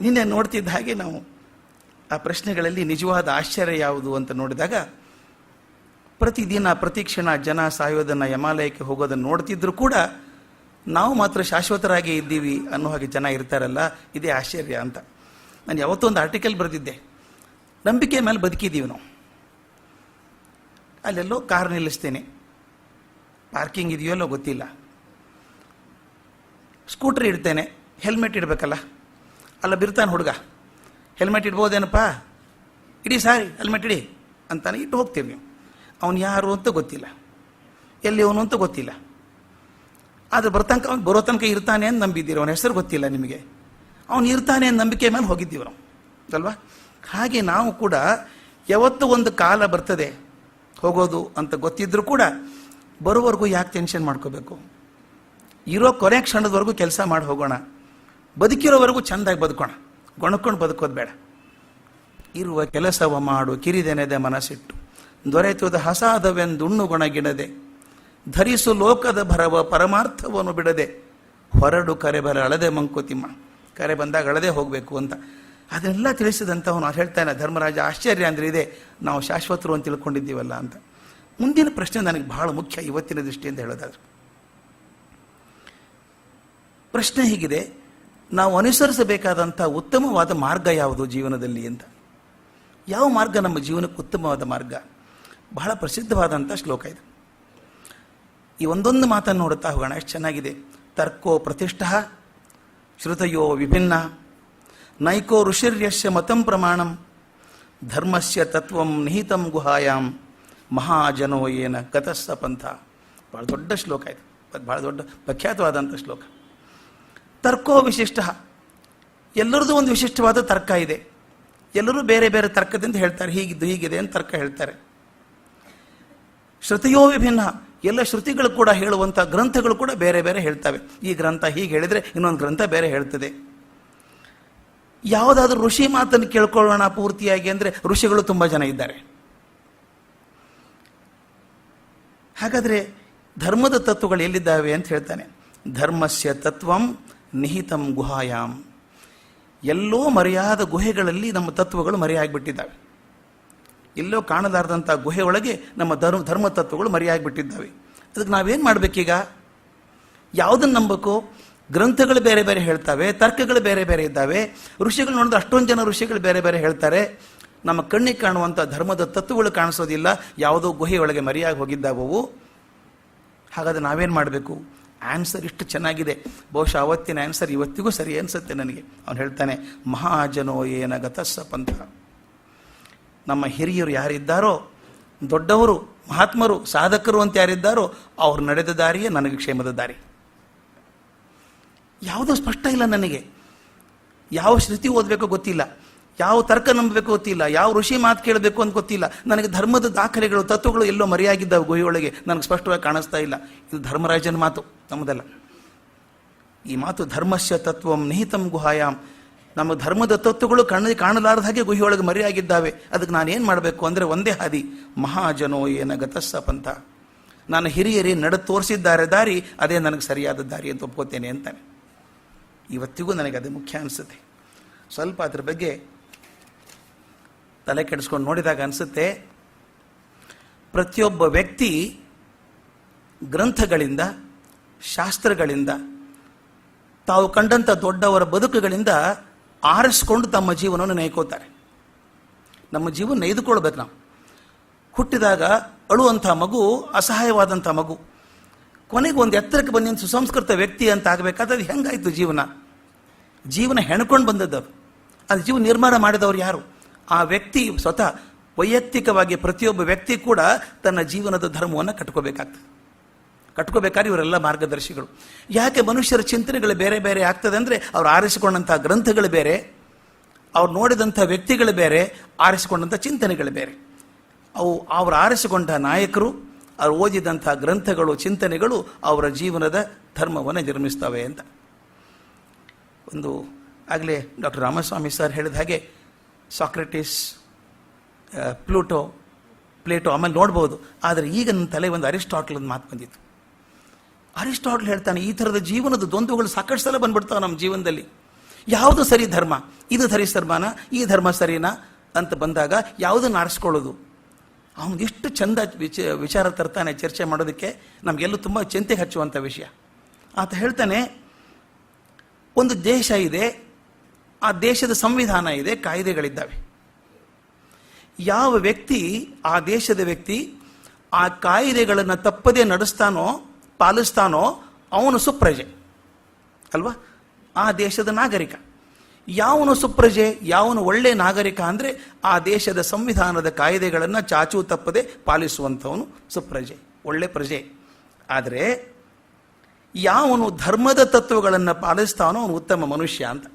ನಿನ್ನೆ ನೋಡ್ತಿದ್ದ ಹಾಗೆ ನಾವು ಆ ಪ್ರಶ್ನೆಗಳಲ್ಲಿ ನಿಜವಾದ ಆಶ್ಚರ್ಯ ಯಾವುದು ಅಂತ ನೋಡಿದಾಗ, ಪ್ರತಿದಿನ ಪ್ರತಿಕ್ಷಣ ಜನ ಸಾಯೋದನ್ನು, ಯಮಾಲಯಕ್ಕೆ ಹೋಗೋದನ್ನು ನೋಡ್ತಿದ್ರು ಕೂಡ ನಾವು ಮಾತ್ರ ಶಾಶ್ವತರಾಗಿ ಇದ್ದೀವಿ ಅನ್ನೋ ಹಾಗೆ ಜನ ಇರ್ತಾರಲ್ಲ, ಇದೇ ಆಶ್ಚರ್ಯ ಅಂತ. ನಾನು ಯಾವತ್ತೋ ಒಂದು ಆರ್ಟಿಕಲ್ ಬರೆದಿದ್ದೆ, ನಂಬಿಕೆ ಮೇಲೆ ಬದುಕಿದ್ದೀವಿ ನಾವು. ಅಲ್ಲೆಲ್ಲೋ ಕಾರ್ ನಿಲ್ಲಿಸ್ತೇನೆ, ಪಾರ್ಕಿಂಗ್ ಇದೆಯೋ ಗೊತ್ತಿಲ್ಲ, ಸ್ಕೂಟ್ರ್ ಇಡ್ತೇನೆ, ಹೆಲ್ಮೆಟ್ ಇಡಬೇಕಲ್ಲ, ಅಲ್ಲ ಬಿರ್ತಾನೆ ಹುಡುಗ, ಹೆಲ್ಮೆಟ್ ಇಡ್ಬೋದೇನಪ್ಪ, ಇಡಿ ಸಾರಿ ಹೆಲ್ಮೆಟ್ ಇಡಿ ಅಂತಾನೆ ಇಟ್ಟು ಹೋಗ್ತೀವಿ ನೀವು. ಅವನು ಯಾರು ಅಂತ ಗೊತ್ತಿಲ್ಲ, ಎಲ್ಲಿ ಅವನು ಅಂತ ಗೊತ್ತಿಲ್ಲ, ಆದರೆ ಅವ್ನು ಬರೋ ತನಕ ಇರ್ತಾನೆ ಅಂತ ನಂಬಿದ್ದೀರಿ, ಅವನ ಹೆಸರು ಗೊತ್ತಿಲ್ಲ ನಿಮಗೆ, ಅವನು ಇರ್ತಾನೆ ಅಂತ ನಂಬಿಕೆ ಮೇಲೆ ಹೋಗಿದ್ದೀವಿ ನಾವು ಅಲ್ವಾ. ಹಾಗೆ ನಾವು ಕೂಡ ಯಾವತ್ತೂ ಒಂದು ಕಾಲ ಬರ್ತದೆ ಹೋಗೋದು ಅಂತ ಗೊತ್ತಿದ್ರೂ ಕೂಡ ಬರೋವರೆಗೂ ಯಾಕೆ ಟೆನ್ಷನ್ ಮಾಡ್ಕೋಬೇಕು, ಇರೋ ಕೊನೆ ಕ್ಷಣದವರೆಗೂ ಕೆಲಸ ಮಾಡಿ ಹೋಗೋಣ, ಬದುಕಿರೋವರೆಗೂ ಚೆಂದಾಗಿ ಬದುಕೋಣ, ಗೊಣಕೊಂಡು ಬದುಕೋದು ಬೇಡ. ಇರುವ ಕೆಲಸವ ಮಾಡು ಕಿರಿದೆನೆದೆ ಮನಸ್ಸಿಟ್ಟು, ದೊರೆತುದ ಹಸಾದವೆಂದುಣ್ಣು ಗುಣಗಿಡದೆ, ಧರಿಸು ಲೋಕದ ಭರವ ಪರಮಾರ್ಥವನ್ನು ಬಿಡದೆ, ಹೊರಡು ಕರೆ ಬರ ಅಳದೆ ಮಂಕುತಿಮ್ಮ, ಕರೆ ಬಂದಾಗ ಅಳದೆ ಹೋಗಬೇಕು ಅಂತ. ಅದನ್ನೆಲ್ಲ ತಿಳಿಸಿದಂಥವನು ಹೇಳ್ತಾನೆ, ಧರ್ಮರಾಜ ಆಶ್ಚರ್ಯ ಅಂದರೆ ಇದೆ, ನಾವು ಶಾಶ್ವತರು ಅಂತ ತಿಳ್ಕೊಂಡಿದ್ದೀವಲ್ಲ ಅಂತ. ಮುಂದಿನ ಪ್ರಶ್ನೆ ನನಗೆ ಬಹಳ ಮುಖ್ಯ ಇವತ್ತಿನ ದೃಷ್ಟಿಯಿಂದ ಹೇಳೋದಾದ್ರೆ, ಪ್ರಶ್ನೆ ಹೀಗಿದೆ, ನಾವು ಅನುಸರಿಸಬೇಕಾದಂಥ ಉತ್ತಮವಾದ ಮಾರ್ಗ ಯಾವುದು ಜೀವನದಲ್ಲಿ ಅಂತ. ಯಾವ ಮಾರ್ಗ ನಮ್ಮ ಜೀವನಕ್ಕೆ ಉತ್ತಮವಾದ ಮಾರ್ಗ? ಬಹಳ ಪ್ರಸಿದ್ಧವಾದಂಥ ಶ್ಲೋಕ ಇದೆ. ಈ ಒಂದೊಂದು ಮಾತನ್ನು ನೋಡುತ್ತಾ ಹೋಗೋಣ, ಎಷ್ಟು ಚೆನ್ನಾಗಿದೆ. ತರ್ಕೋ ಪ್ರತಿಷ್ಠ ಶ್ರುತಯೋ ವಿಭಿನ್ನ, ನೈಕೋ ಋಷಿರ್ಯಸ್ಯ ಮತಂ ಪ್ರಮಾಣಂ, ಧರ್ಮಸ್ಯ ತತ್ವಂ ನಿಹಿತಂ ಗುಹಾಯಾಂ, ಮಹಾಜನೋ ಏನ ಗತಸ್ಸ ಪಂಥ. ಭಾಳ ದೊಡ್ಡ ಶ್ಲೋಕ ಇದು, ಅದು ಭಾಳ ದೊಡ್ಡ ಪ್ರಖ್ಯಾತವಾದಂಥ ಶ್ಲೋಕ. ತರ್ಕೋ ವಿಶಿಷ್ಟ, ಎಲ್ಲರದ್ದು ಒಂದು ವಿಶಿಷ್ಟವಾದ ತರ್ಕ ಇದೆ, ಎಲ್ಲರೂ ಬೇರೆ ಬೇರೆ ತರ್ಕದಿಂದ ಹೇಳ್ತಾರೆ, ಹೀಗಿದ್ದು ಹೀಗಿದೆ ಅಂತ ತರ್ಕ ಹೇಳ್ತಾರೆ. ಶ್ರುತಿಯೋ ವಿಭಿನ್ನ, ಎಲ್ಲ ಶ್ರುತಿಗಳು ಕೂಡ ಹೇಳುವಂಥ ಗ್ರಂಥಗಳು ಕೂಡ ಬೇರೆ ಬೇರೆ ಹೇಳ್ತವೆ. ಈ ಗ್ರಂಥ ಹೀಗೆ ಹೇಳಿದರೆ ಇನ್ನೊಂದು ಗ್ರಂಥ ಬೇರೆ ಹೇಳ್ತದೆ. ಯಾವುದಾದ್ರೂ ಋಷಿ ಮಾತನ್ನು ಕೇಳ್ಕೊಳ್ಳೋಣ ಪೂರ್ತಿಯಾಗಿ ಅಂದರೆ ಋಷಿಗಳು ತುಂಬ ಜನ ಇದ್ದಾರೆ. ಹಾಗಾದರೆ ಧರ್ಮದ ತತ್ವಗಳು ಎಲ್ಲಿದ್ದಾವೆ ಅಂತ ಹೇಳ್ತಾನೆ. ಧರ್ಮಸ್ಯ ತತ್ವಂ ನಿಹಿತಂ ಗುಹಾಯಾಮ್, ಎಲ್ಲೋ ಮರೆಯಾದ ಗುಹೆಗಳಲ್ಲಿ ನಮ್ಮ ತತ್ವಗಳು ಮರೆಯಾಗಿಬಿಟ್ಟಿದ್ದಾವೆ. ಎಲ್ಲೋ ಕಾಣಲಾರದಂಥ ಗುಹೆ ಒಳಗೆ ನಮ್ಮ ಧರ್ಮ ತತ್ವಗಳು ಮರೆಯಾಗಿಬಿಟ್ಟಿದ್ದಾವೆ. ಅದಕ್ಕೆ ನಾವೇನು ಮಾಡಬೇಕೀಗ? ಯಾವುದನ್ನು ನಂಬಬೇಕು? ಗ್ರಂಥಗಳು ಬೇರೆ ಬೇರೆ ಹೇಳ್ತವೆ, ತರ್ಕಗಳು ಬೇರೆ ಬೇರೆ ಇದ್ದಾವೆ, ಋಷಿಗಳು ನೋಡಿದ್ರೆ ಅಷ್ಟೊಂದು ಜನ ಋಷಿಗಳು ಬೇರೆ ಬೇರೆ ಹೇಳ್ತಾರೆ. ನಮ್ಮ ಕಣ್ಣಿಗೆ ಕಾಣುವಂಥ ಧರ್ಮದ ತತ್ವಗಳು ಕಾಣಿಸೋದಿಲ್ಲ, ಯಾವುದೋ ಗುಹೆಯೊಳಗೆ ಮರೆಯಾಗಿ ಹೋಗಿದ್ದಾವವು. ಹಾಗಾದರೆ ನಾವೇನು ಮಾಡಬೇಕು? ಆನ್ಸರ್ ಇಷ್ಟು ಚೆನ್ನಾಗಿದೆ, ಬಹುಶಃ ಅವತ್ತಿನ ಆನ್ಸರ್ ಇವತ್ತಿಗೂ ಸರಿ ಅನಿಸುತ್ತೆ ನನಗೆ. ಅವನು ಹೇಳ್ತಾನೆ, ಮಹಾಜನೋ ಏನ ಗತಸ್ಸ ಪಂಥ. ನಮ್ಮ ಹಿರಿಯರು ಯಾರಿದ್ದಾರೋ, ದೊಡ್ಡವರು, ಮಹಾತ್ಮರು, ಸಾಧಕರು ಅಂತ ಯಾರಿದ್ದಾರೋ ಅವ್ರು ನಡೆದ ದಾರಿಯೇ ನನಗೆ ಕ್ಷೇಮದ ದಾರಿ. ಯಾವುದೂ ಸ್ಪಷ್ಟ ಇಲ್ಲ ನನಗೆ, ಯಾವ ಶ್ರುತಿ ಓದಬೇಕೋ ಗೊತ್ತಿಲ್ಲ, ಯಾವ ತರ್ಕ ನಂಬಬೇಕು ಗೊತ್ತಿಲ್ಲ, ಯಾವ ಋಷಿ ಮಾತು ಕೇಳಬೇಕು ಅಂತ ಗೊತ್ತಿಲ್ಲ. ನನಗೆ ಧರ್ಮದ ದಾಖಲೆಗಳು, ತತ್ವಗಳು ಎಲ್ಲೋ ಮರೆಯಾಗಿದ್ದಾವೆ ಗುಹೆಯೊಳಗೆ, ನನಗೆ ಸ್ಪಷ್ಟವಾಗಿ ಕಾಣಿಸ್ತಾ ಇಲ್ಲ. ಇದು ಧರ್ಮರಾಜನ ಮಾತು, ನಮ್ಮದಲ್ಲ. ಈ ಮಾತು ಧರ್ಮಸ್ಯ ತತ್ವಂ ನಿಹಿತಂ ಗುಹಾಯಾಮ್, ನಮ್ಮ ಧರ್ಮದ ತತ್ವಗಳು ಕಣ್ಣಿಗೆ ಕಾಣಲಾರದ ಹಾಗೆ ಗುಹೆಯೊಳಗೆ ಮರೆಯಾಗಿದ್ದಾವೆ. ಅದಕ್ಕೆ ನಾನೇನು ಮಾಡಬೇಕು ಅಂದರೆ ಒಂದೇ ಹಾದಿ, ಮಹಾಜನೋ ಏನ ಗತಸ್ಸ ಪಂಥ. ನಾನು ಹಿರಿಯರಿ ನಡೆ ತೋರಿಸಿದ್ದಾರೆ ದಾರಿ, ಅದೇ ನನಗೆ ಸರಿಯಾದ ದಾರಿ ಅಂತ ಒಪ್ಕೋತೇನೆ ಅಂತಾನೆ. ಇವತ್ತಿಗೂ ನನಗೆ ಅದು ಮುಖ್ಯ ಅನಿಸುತ್ತೆ. ಸ್ವಲ್ಪ ಅದ್ರ ಬಗ್ಗೆ ತಲೆ ಕೆಡಿಸ್ಕೊಂಡು ನೋಡಿದಾಗ ಅನಿಸುತ್ತೆ, ಪ್ರತಿಯೊಬ್ಬ ವ್ಯಕ್ತಿ ಗ್ರಂಥಗಳಿಂದ, ಶಾಸ್ತ್ರಗಳಿಂದ, ತಾವು ಕಂಡಂಥ ದೊಡ್ಡವರ ಬದುಕುಗಳಿಂದ ಆರಿಸ್ಕೊಂಡು ತಮ್ಮ ಜೀವನವನ್ನು ನೈಕೋತಾರೆ. ನಮ್ಮ ಜೀವನ ನೈದುಕೊಳ್ಬೇಕು ನಾವು. ಹುಟ್ಟಿದಾಗ ಅಳುವಂಥ ಮಗು, ಅಸಹಾಯವಾದಂಥ ಮಗು, ಕೊನೆಗೆ ಒಂದು ಎತ್ತರಕ್ಕೆ ಬಂದ ಸುಸಂಸ್ಕೃತ ವ್ಯಕ್ತಿ ಅಂತ ಆಗಬೇಕಾದ್ರೆ ಅದು ಹೆಂಗಾಯಿತು ಜೀವನ? ಜೀವನ ಹೆಣ್ಕೊಂಡು ಬಂದದ್ದು ಅದು ಜೀವನ ನಿರ್ಮಾಣ ಮಾಡಿದವರು ಯಾರು? ಆ ವ್ಯಕ್ತಿ ಸ್ವತಃ ವೈಯಕ್ತಿಕವಾಗಿ ಪ್ರತಿಯೊಬ್ಬ ವ್ಯಕ್ತಿ ಕೂಡ ತನ್ನ ಜೀವನದ ಧರ್ಮವನ್ನು ಕಟ್ಕೋಬೇಕಾದ್ರೆ ಇವರೆಲ್ಲ ಮಾರ್ಗದರ್ಶಿಗಳು. ಯಾಕೆ ಮನುಷ್ಯರ ಚಿಂತನೆಗಳು ಬೇರೆ ಬೇರೆ ಆಗ್ತದೆ ಅಂದರೆ, ಅವ್ರು ಆರಿಸಿಕೊಂಡಂಥ ಗ್ರಂಥಗಳು ಬೇರೆ, ಅವ್ರು ನೋಡಿದಂಥ ವ್ಯಕ್ತಿಗಳು ಬೇರೆ, ಆರಿಸಿಕೊಂಡಂಥ ಚಿಂತನೆಗಳು ಬೇರೆ. ಅವರು ಆರಿಸಿಕೊಂಡ ನಾಯಕರು, ಅವ್ರು ಓದಿದಂಥ ಗ್ರಂಥಗಳು, ಚಿಂತನೆಗಳು ಅವರ ಜೀವನದ ಧರ್ಮವನ್ನು ನಿರ್ಮಿಸ್ತವೆ ಅಂತ. ಒಂದು ಆಗಲೇ ಡಾಕ್ಟರ್ ರಾಮಸ್ವಾಮಿ ಸರ್ ಹೇಳಿದ ಹಾಗೆ ಸಾಕ್ರೆಟಿಸ್, ಪ್ಲೇಟೋ ಆಮೇಲೆ ನೋಡ್ಬೋದು. ಆದರೆ ಈಗ ನನ್ನ ತಲೆ ಒಂದು ಅರಿಸ್ಟಾಟಲ್ ಒಂದು ಮಾತು ಬಂದಿತ್ತು. ಅರಿಸ್ಟಾಟಲ್ ಹೇಳ್ತಾನೆ, ಈ ಥರದ ಜೀವನದ ದ್ವಂದ್ವಗಳು ಸಾಕಷ್ಟು ಸಲ ಬಂದ್ಬಿಡ್ತಾವೆ ನಮ್ಮ ಜೀವನದಲ್ಲಿ. ಯಾವುದು ಸರಿ ಧರ್ಮ, ಇದು ಸರಿ ಧರ್ಮನ, ಈ ಧರ್ಮ ಸರಿನಾ ಅಂತ ಬಂದಾಗ ಯಾವುದನ್ನು ಆರಿಸ್ಕೊಳ್ಳೋದು? ಅವನು ಎಷ್ಟು ಚಂದ ವಿಚಾರ ತರ್ತಾನೆ ಚರ್ಚೆ ಮಾಡೋದಕ್ಕೆ, ನಮಗೆಲ್ಲೂ ತುಂಬ ಚಿಂತೆ ಹಚ್ಚುವಂಥ ವಿಷಯ. ಆತ ಹೇಳ್ತಾನೆ, ಒಂದು ದೇಶ ಇದೆ, ಆ ದೇಶದ ಸಂವಿಧಾನ ಇದೆ, ಕಾಯ್ದೆಗಳಿದ್ದಾವೆ. ಯಾವ ವ್ಯಕ್ತಿ, ಆ ದೇಶದ ವ್ಯಕ್ತಿ ಆ ಕಾಯ್ದೆಗಳನ್ನು ತಪ್ಪದೇ ನಡೆಸ್ತಾನೋ ಪಾಲಿಸ್ತಾನೋ ಅವನು ಸುಪ್ರಜೆ ಅಲ್ವಾ, ಆ ದೇಶದ ನಾಗರಿಕ. ಯಾವನು ಸುಪ್ರಜೆ, ಯಾವನು ಒಳ್ಳೆ ನಾಗರಿಕ ಅಂದರೆ ಆ ದೇಶದ ಸಂವಿಧಾನದ ಕಾಯ್ದೆಗಳನ್ನು ಚಾಚೂ ತಪ್ಪದೆ ಪಾಲಿಸುವಂಥವನು ಸುಪ್ರಜೆ, ಒಳ್ಳೆ ಪ್ರಜೆ. ಆದರೆ ಯಾವನು ಧರ್ಮದ ತತ್ವಗಳನ್ನು ಪಾಲಿಸ್ತಾನೋ ಅವನು ಉತ್ತಮ ಮನುಷ್ಯ ಅಂತ.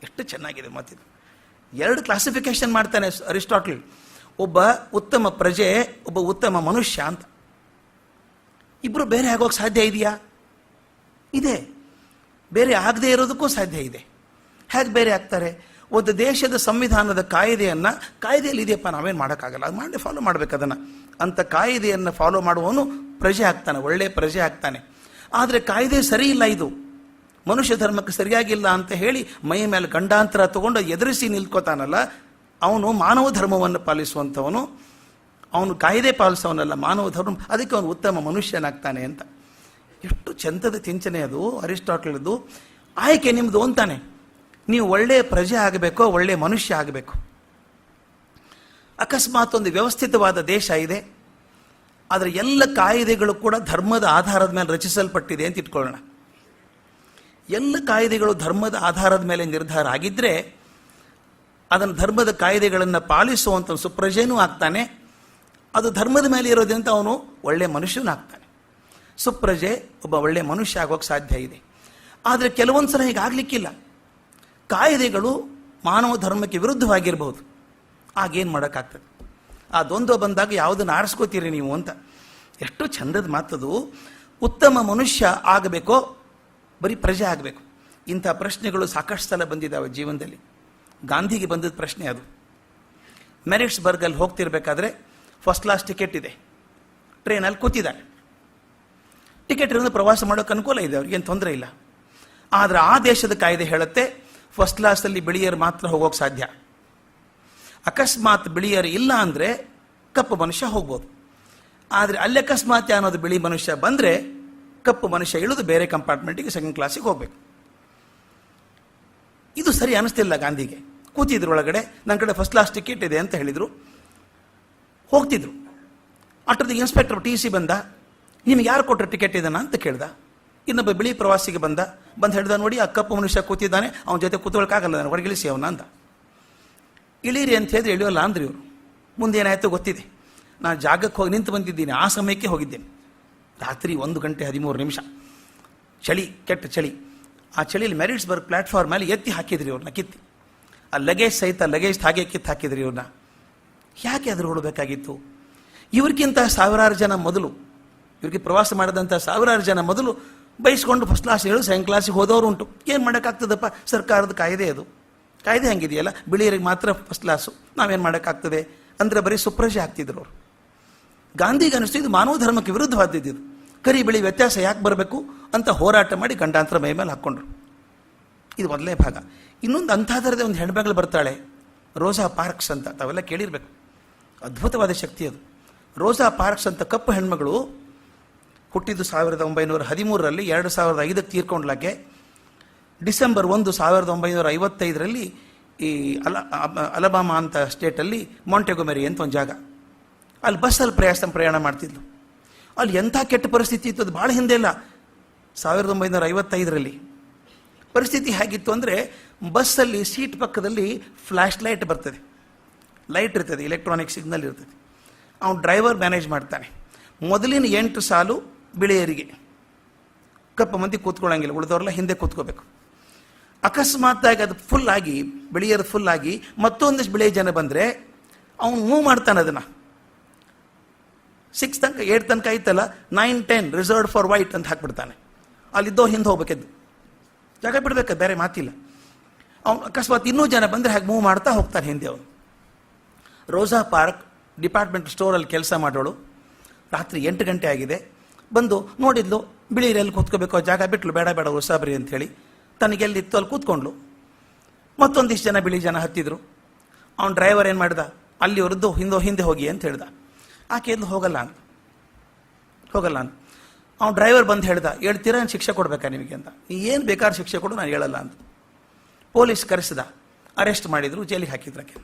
ಎಷ್ಟು ಚೆನ್ನಾಗಿದೆ ಮಾತಿದು. 2 ಕ್ಲಾಸಿಫಿಕೇಶನ್ ಮಾಡ್ತಾನೆ ಅರಿಸ್ಟಾಟಲ್. ಒಬ್ಬ ಉತ್ತಮ ಪ್ರಜೆ, ಒಬ್ಬ ಉತ್ತಮ ಮನುಷ್ಯ ಅಂತ. ಇಬ್ಬರು ಬೇರೆ ಆಗೋಕ್ಕೆ ಸಾಧ್ಯ ಇದೆಯಾ? ಇದೆ. ಬೇರೆ ಆಗದೆ ಇರೋದಕ್ಕೂ ಸಾಧ್ಯ ಇದೆ. ಹೇಗೆ ಬೇರೆ ಆಗ್ತಾರೆ? ಒಂದು ದೇಶದ ಸಂವಿಧಾನದ ಕಾಯ್ದೆಯನ್ನು, ಕಾಯ್ದೆಯಲ್ಲಿ ಇದೆಯಪ್ಪ ನಾವೇನು ಮಾಡೋಕ್ಕಾಗಲ್ಲ, ಅದು ಮಾಡಿ ಫಾಲೋ ಮಾಡಬೇಕು ಅದನ್ನು ಅಂತ ಕಾಯ್ದೆಯನ್ನು ಫಾಲೋ ಮಾಡುವವನು ಪ್ರಜೆ ಆಗ್ತಾನೆ, ಒಳ್ಳೆ ಪ್ರಜೆ ಆಗ್ತಾನೆ. ಆದರೆ ಕಾಯ್ದೆ ಸರಿ ಇಲ್ಲ, ಇದು ಮನುಷ್ಯ ಧರ್ಮಕ್ಕೆ ಸರಿಯಾಗಿಲ್ಲ ಅಂತ ಹೇಳಿ ಮೈ ಮೇಲೆ ಗಂಡಾಂತರ ತಗೊಂಡು ಎದುರಿಸಿ ನಿಲ್ಕೋತಾನಲ್ಲ, ಅವನು ಮಾನವ ಧರ್ಮವನ್ನು ಪಾಲಿಸುವಂಥವನು. ಅವನು ಕಾಯ್ದೆ ಪಾಲಿಸೋನಲ್ಲ, ಮಾನವ ಧರ್ಮ. ಅದಕ್ಕೆ ಅವನು ಉತ್ತಮ ಮನುಷ್ಯನಾಗ್ತಾನೆ ಅಂತ. ಎಷ್ಟು ಚಂದದ ಚಿಂತನೆ ಅದು ಅರಿಸ್ಟಾಟಲ್ದು. ಆಯ್ಕೆ ನಿಮ್ಮದು ಅಂತಾನೆ. ನೀವು ಒಳ್ಳೆಯ ಪ್ರಜೆ ಆಗಬೇಕೋ, ಒಳ್ಳೆಯ ಮನುಷ್ಯ ಆಗಬೇಕು. ಅಕಸ್ಮಾತ್ ಒಂದು ವ್ಯವಸ್ಥಿತವಾದ ದೇಶ ಇದೆ, ಆದರೆ ಎಲ್ಲ ಕಾಯ್ದೆಗಳು ಕೂಡ ಧರ್ಮದ ಆಧಾರದ ಮೇಲೆ ರಚಿಸಲ್ಪಟ್ಟಿದೆ ಅಂತ ಇಟ್ಕೊಳ್ಳೋಣ. ಎಲ್ಲ ಕಾಯ್ದೆಗಳು ಧರ್ಮದ ಆಧಾರದ ಮೇಲೆ ನಿರ್ಧಾರ ಆಗಿದ್ದರೆ ಅದನ್ನು ಧರ್ಮದ ಕಾಯ್ದೆಗಳನ್ನು ಪಾಲಿಸುವಂಥ ಸುಪ್ರಜೆನೂ ಆಗ್ತಾನೆ. ಅದು ಧರ್ಮದ ಮೇಲೆ ಇರೋದ್ರಿಂದ ಅವನು ಒಳ್ಳೆಯ ಮನುಷ್ಯನೂ ಆಗ್ತಾನೆ. ಸುಪ್ರಜೆ ಒಬ್ಬ ಒಳ್ಳೆಯ ಮನುಷ್ಯ ಆಗೋಕ್ಕೆ ಸಾಧ್ಯ ಇದೆ. ಆದರೆ ಕೆಲವೊಂದು ಸಲ ಹೀಗಾಗಲಿಕ್ಕಿಲ್ಲ. ಕಾಯ್ದೆಗಳು ಮಾನವ ಧರ್ಮಕ್ಕೆ ವಿರುದ್ಧವಾಗಿರ್ಬೋದು. ಆಗೇನು ಮಾಡೋಕ್ಕಾಗ್ತದೆ? ಆ ದ್ವಂದ್ವ ಬಂದಾಗ ಯಾವುದನ್ನು ಆರಿಸ್ಕೋತೀರಿ ನೀವು ಅಂತ. ಎಷ್ಟು ಚಂದದ ಮಾತದು. ಉತ್ತಮ ಮನುಷ್ಯ ಆಗಬೇಕೋ ಬರೀ ಪ್ರಜೆ ಆಗಬೇಕು? ಇಂಥ ಪ್ರಶ್ನೆಗಳು ಸಾಕಷ್ಟು ಸಲ ಬಂದಿದ್ದಾವೆ ಜೀವನದಲ್ಲಿ. ಗಾಂಧಿಗೆ ಬಂದದ ಪ್ರಶ್ನೆ ಅದು. ಮೆರಿಟ್ಸ್ಬರ್ಗಲ್ಲಿ ಹೋಗ್ತಿರ್ಬೇಕಾದ್ರೆ ಫಸ್ಟ್ ಕ್ಲಾಸ್ ಟಿಕೆಟ್ ಇದೆ, ಟ್ರೈನಲ್ಲಿ ಕೂತಿದ್ದಾರೆ. ಟಿಕೆಟ್ ಇರೋದು ಪ್ರವಾಸ ಮಾಡೋಕ್ಕೆ ಅನುಕೂಲ ಇದೆ, ಅವ್ರಿಗೇನು ತೊಂದರೆ ಇಲ್ಲ. ಆದರೆ ಆ ದೇಶದ ಕಾಯ್ದೆ ಹೇಳುತ್ತೆ ಫಸ್ಟ್ ಕ್ಲಾಸಲ್ಲಿ ಬಿಳಿಯರು ಮಾತ್ರ ಹೋಗೋಕ್ಕೆ ಸಾಧ್ಯ. ಅಕಸ್ಮಾತ್ ಬಿಳಿಯರು ಇಲ್ಲ ಅಂದರೆ ಕಪ್ಪು ಮನುಷ್ಯ ಹೋಗ್ಬೋದು. ಆದರೆ ಅಲ್ಲಿ ಅಕಸ್ಮಾತ್ ಅನ್ನೋದು ಬಿಳಿ ಮನುಷ್ಯ ಬಂದರೆ ಕಪ್ಪು ಮನುಷ್ಯ ಇಳಿದು ಬೇರೆ ಕಂಪಾರ್ಟ್ಮೆಂಟಿಗೆ ಸೆಕೆಂಡ್ ಕ್ಲಾಸಿಗೆ ಹೋಗಬೇಕು. ಇದು ಸರಿ ಅನಿಸ್ತಿಲ್ಲ ಗಾಂಧಿಗೆ. ಕೂತಿದ್ರು ಒಳಗಡೆ, ನನ್ನ ಕಡೆ ಫಸ್ಟ್ ಕ್ಲಾಸ್ ಟಿಕೆಟ್ ಇದೆ ಅಂತ ಹೇಳಿದರು. ಹೋಗ್ತಿದ್ರು. ಅಷ್ಟೊತ್ತಿಗೆ ಇನ್ಸ್ಪೆಕ್ಟರ್ ಟಿ ಸಿ ಬಂದ. ನಿಮ್ಗೆ ಯಾರು ಕೊಟ್ಟರು ಟಿಕೆಟ್ ಇದನ್ನ ಅಂತ ಕೇಳ್ದ. ಇನ್ನೊಬ್ಬ ಬಿಳಿ ಪ್ರವಾಸಿಗೆ ಬಂದು ಹೇಳ್ದ, ನೋಡಿ ಆ ಕಪ್ಪು ಮನುಷ್ಯ ಕೂತಿದ್ದಾನೆ, ಅವನ ಜೊತೆ ಕೂತ್ಕೊಳ್ಳೋಕ್ಕಾಗಲ್ಲ, ನಾನು ಹೊರಗಿಳಿಸಿ ಅವನ ಅಂದ. ಇಳೀರಿ ಅಂತ ಹೇಳಿದ್ರೆ ಇಳಿಯೋಲ್ಲ ಅಂದ್ರಿ ಇವರು. ಮುಂದೇನಾಯಿತು ಗೊತ್ತಿದೆ. ನಾನು ಜಾಗಕ್ಕೆ ಹೋಗಿ ನಿಂತು ಬಂದಿದ್ದೀನಿ, ಆ ಸಮಯಕ್ಕೆ ಹೋಗಿದ್ದೇನೆ. ರಾತ್ರಿ 1:13 ಚಳಿ, ಕೆಟ್ಟ ಚಳಿ. ಆ ಚಳಿಯಲ್ಲಿ ಮೆರಿಟ್ಸ್ಬರ್ಗ್ ಪ್ಲಾಟ್ಫಾರ್ಮ್ ಮೇಲೆ ಎತ್ತಿ ಹಾಕಿದ್ರಿ ಇವ್ರನ್ನ, ಕಿತ್ತಿ. ಆ ಲಗೇಜ್ ಸಹಿತ ಲಗೇಜ್ ಹಾಗೆ ಕಿತ್ತು ಹಾಕಿದ್ರಿ ಇವ್ರನ್ನ. ಯಾಕೆ ಅದ್ರ ಹೊಡಬೇಕಾಗಿತ್ತು? ಇವ್ರಿಗಿಂತ ಸಾವಿರಾರು ಜನ ಮೊದಲು, ಇವ್ರಿಗೆ ಪ್ರವಾಸ ಮಾಡಿದಂಥ ಸಾವಿರಾರು ಜನ ಮೊದಲು ಬಯಸ್ಕೊಂಡು ಫಸ್ಟ್ ಕ್ಲಾಸ್ ಹೇಳು ಸೆಕೆಂಡ್ ಕ್ಲಾಸಿಗೆ ಹೋದವರು ಉಂಟು. ಏನು ಮಾಡೋಕ್ಕಾಗ್ತದಪ್ಪ? ಸರ್ಕಾರದ ಕಾಯ್ದೆ ಅದು. ಕಾಯ್ದೆ ಹಂಗಿದೆಯಲ್ಲ, ಬಿಳಿಯರಿಗೆ ಮಾತ್ರ ಫಸ್ಟ್ ಕ್ಲಾಸು, ನಾವೇನು ಮಾಡೋಕ್ಕಾಗ್ತದೆ ಅಂದರೆ ಬರೀ ಸುಪ್ರಜೆ ಆಗ್ತಿದ್ರು ಅವರು. ಗಾಂಧಿಗೆ ಅನಿಸ್ತು ಇದು ಮಾನವ ಧರ್ಮಕ್ಕೆ ವಿರುದ್ಧವಾದದ್ದು. ಕರಿ ಬಿಳಿ ವ್ಯತ್ಯಾಸ ಯಾಕೆ ಬರಬೇಕು ಅಂತ ಹೋರಾಟ ಮಾಡಿ ಗಂಡಾಂತರ ಮೈ ಮೇಲೆ ಹಾಕ್ಕೊಂಡ್ರು. ಇದು ಮೊದಲನೇ ಭಾಗ. ಇನ್ನೊಂದು ಅಂಥದ್ರದ್ದೇ ಒಂದು ಹೆಣ್ಮಗಳು ಬರ್ತಾಳೆ, ರೋಸಾ ಪಾರ್ಕ್ಸ್ ಅಂತ. ತಾವೆಲ್ಲ ಕೇಳಿರ್ಬೇಕು. ಅದ್ಭುತವಾದ ಶಕ್ತಿ ಅದು. ರೋಸಾ ಪಾರ್ಕ್ಸ್ ಅಂತ ಕಪ್ಪು ಹೆಣ್ಮಗಳು ಹುಟ್ಟಿದ್ದು 1913ರಲ್ಲಿ, 2005ಕ್ಕೆ ತೀರ್ಕೊಂಡ್ಲಾಕೆ. ಡಿಸೆಂಬರ್ 1, 1955ರಲ್ಲಿ ಈ ಅಲಬಾಮಾ ಅಂತ ಸ್ಟೇಟಲ್ಲಿ ಮಾಂಟೆಗೊಮೆರಿ ಅಂತ ಒಂದು ಜಾಗ, ಅಲ್ಲಿ ಬಸ್ಸಲ್ಲಿ ಪ್ರಯಾಣ ಮಾಡ್ತಿದ್ಲು. ಅಲ್ಲಿ ಎಂಥ ಕೆಟ್ಟ ಪರಿಸ್ಥಿತಿ ಇತ್ತು, ಅದು ಭಾಳ ಹಿಂದೆ ಇಲ್ಲ, 1955ರಲ್ಲಿ. ಪರಿಸ್ಥಿತಿ ಹೇಗಿತ್ತು ಅಂದರೆ, ಬಸ್ಸಲ್ಲಿ ಸೀಟ್ ಪಕ್ಕದಲ್ಲಿ ಫ್ಲ್ಯಾಶ್ ಲೈಟ್ ಬರ್ತದೆ, ಲೈಟ್ ಇರ್ತದೆ, ಎಲೆಕ್ಟ್ರಾನಿಕ್ ಸಿಗ್ನಲ್ ಇರ್ತದೆ. ಅವನು ಡ್ರೈವರ್ ಮ್ಯಾನೇಜ್ ಮಾಡ್ತಾನೆ. ಮೊದಲಿನ 8 ಸಾಲು ಬಿಳಿಯರಿಗೆ, ಕಪ್ಪು ಮಂದಿ ಕೂತ್ಕೊಳ್ಳೋಂಗಿಲ್ಲ, ಉಳಿದವ್ರೆಲ್ಲ ಹಿಂದೆ ಕೂತ್ಕೋಬೇಕು. ಅಕಸ್ಮಾತ್ತಾಗಿ ಅದು ಫುಲ್ ಆಗಿ, ಬಿಳಿಯರು ಫುಲ್ ಆಗಿ ಮತ್ತೊಂದಿಷ್ಟು ಬಿಳಿಯ ಜನ ಬಂದರೆ ಅವನು ಮೂವ್ ಮಾಡ್ತಾನೆ ಅದನ್ನು. 6 ತನಕ 8 ತನಕ ಐತಲ್ಲ, 9, 10 ರಿಸರ್ವ್ಡ್ ಫಾರ್ ವೈಟ್ ಅಂತ ಹಾಕ್ಬಿಡ್ತಾನೆ. ಅಲ್ಲಿದ್ದೋ ಹಿಂದೆ ಹೋಗ್ಬೇಕಿದ್ದು, ಜಾಗ ಬಿಡ್ಬೇಕು, ಬೇರೆ ಮಾತಿಲ್ಲ. ಅವನು ಅಕಸ್ಮಾತ್ ಇನ್ನೂ ಜನ ಬಂದರೆ ಹಾಗೆ ಮೂವ್ ಮಾಡ್ತಾ ಹೋಗ್ತಾನೆ ಹಿಂದೆ ಅವನು. ರೋಸಾ ಪಾರ್ಕ್ ಡಿಪಾರ್ಟ್ಮೆಂಟ್ ಸ್ಟೋರಲ್ಲಿ ಕೆಲಸ ಮಾಡೋಳು. ರಾತ್ರಿ 8 ಗಂಟೆ ಆಗಿದೆ. ಬಂದು ನೋಡಿದ್ಲು, ಬಿಳಿಯರೆಲ್ಲಿ ಕೂತ್ಕೋಬೇಕು, ಜಾಗ ಬಿಟ್ಲು, ಬೇಡ ಬೇಡ ಹೊಸಾಬ್ರಿ ಅಂಥೇಳಿ. ತನಗೆಲ್ಲಿತ್ತು ಅಲ್ಲಿ ಕೂತ್ಕೊಂಡ್ಲು. ಮತ್ತೊಂದಿಷ್ಟು ಜನ ಬಿಳಿ ಜನ ಹತ್ತಿದ್ರು. ಅವನ ಡ್ರೈವರ್ ಏನು ಮಾಡ್ದ, ಅಲ್ಲಿವರೆದ್ದು ಹಿಂದೆ ಹೋಗಿ ಅಂತ ಹೇಳ್ದ. ಆಕೆ ಎಲ್ಲಿ ಹೋಗಲ್ಲ ಅಂತ. ಅವ್ನು ಡ್ರೈವರ್ ಬಂದು ಹೇಳ್ದ, ಹೇಳ್ತೀರಾ ಶಿಕ್ಷೆ ಕೊಡ್ಬೇಕಾ ನಿಮಗೆ ಅಂತ. ಏನು ಬೇಕಾದ್ರೆ ಶಿಕ್ಷೆ ಕೊಡು, ನಾನು ಹೇಳಲ್ಲ ಅಂತ. ಪೊಲೀಸ್ ಕರೆಸಿದ, ಅರೆಸ್ಟ್ ಮಾಡಿದ್ರು, ಜೈಲಿಗೆ ಹಾಕಿದ್ರಕ್ಕೆ.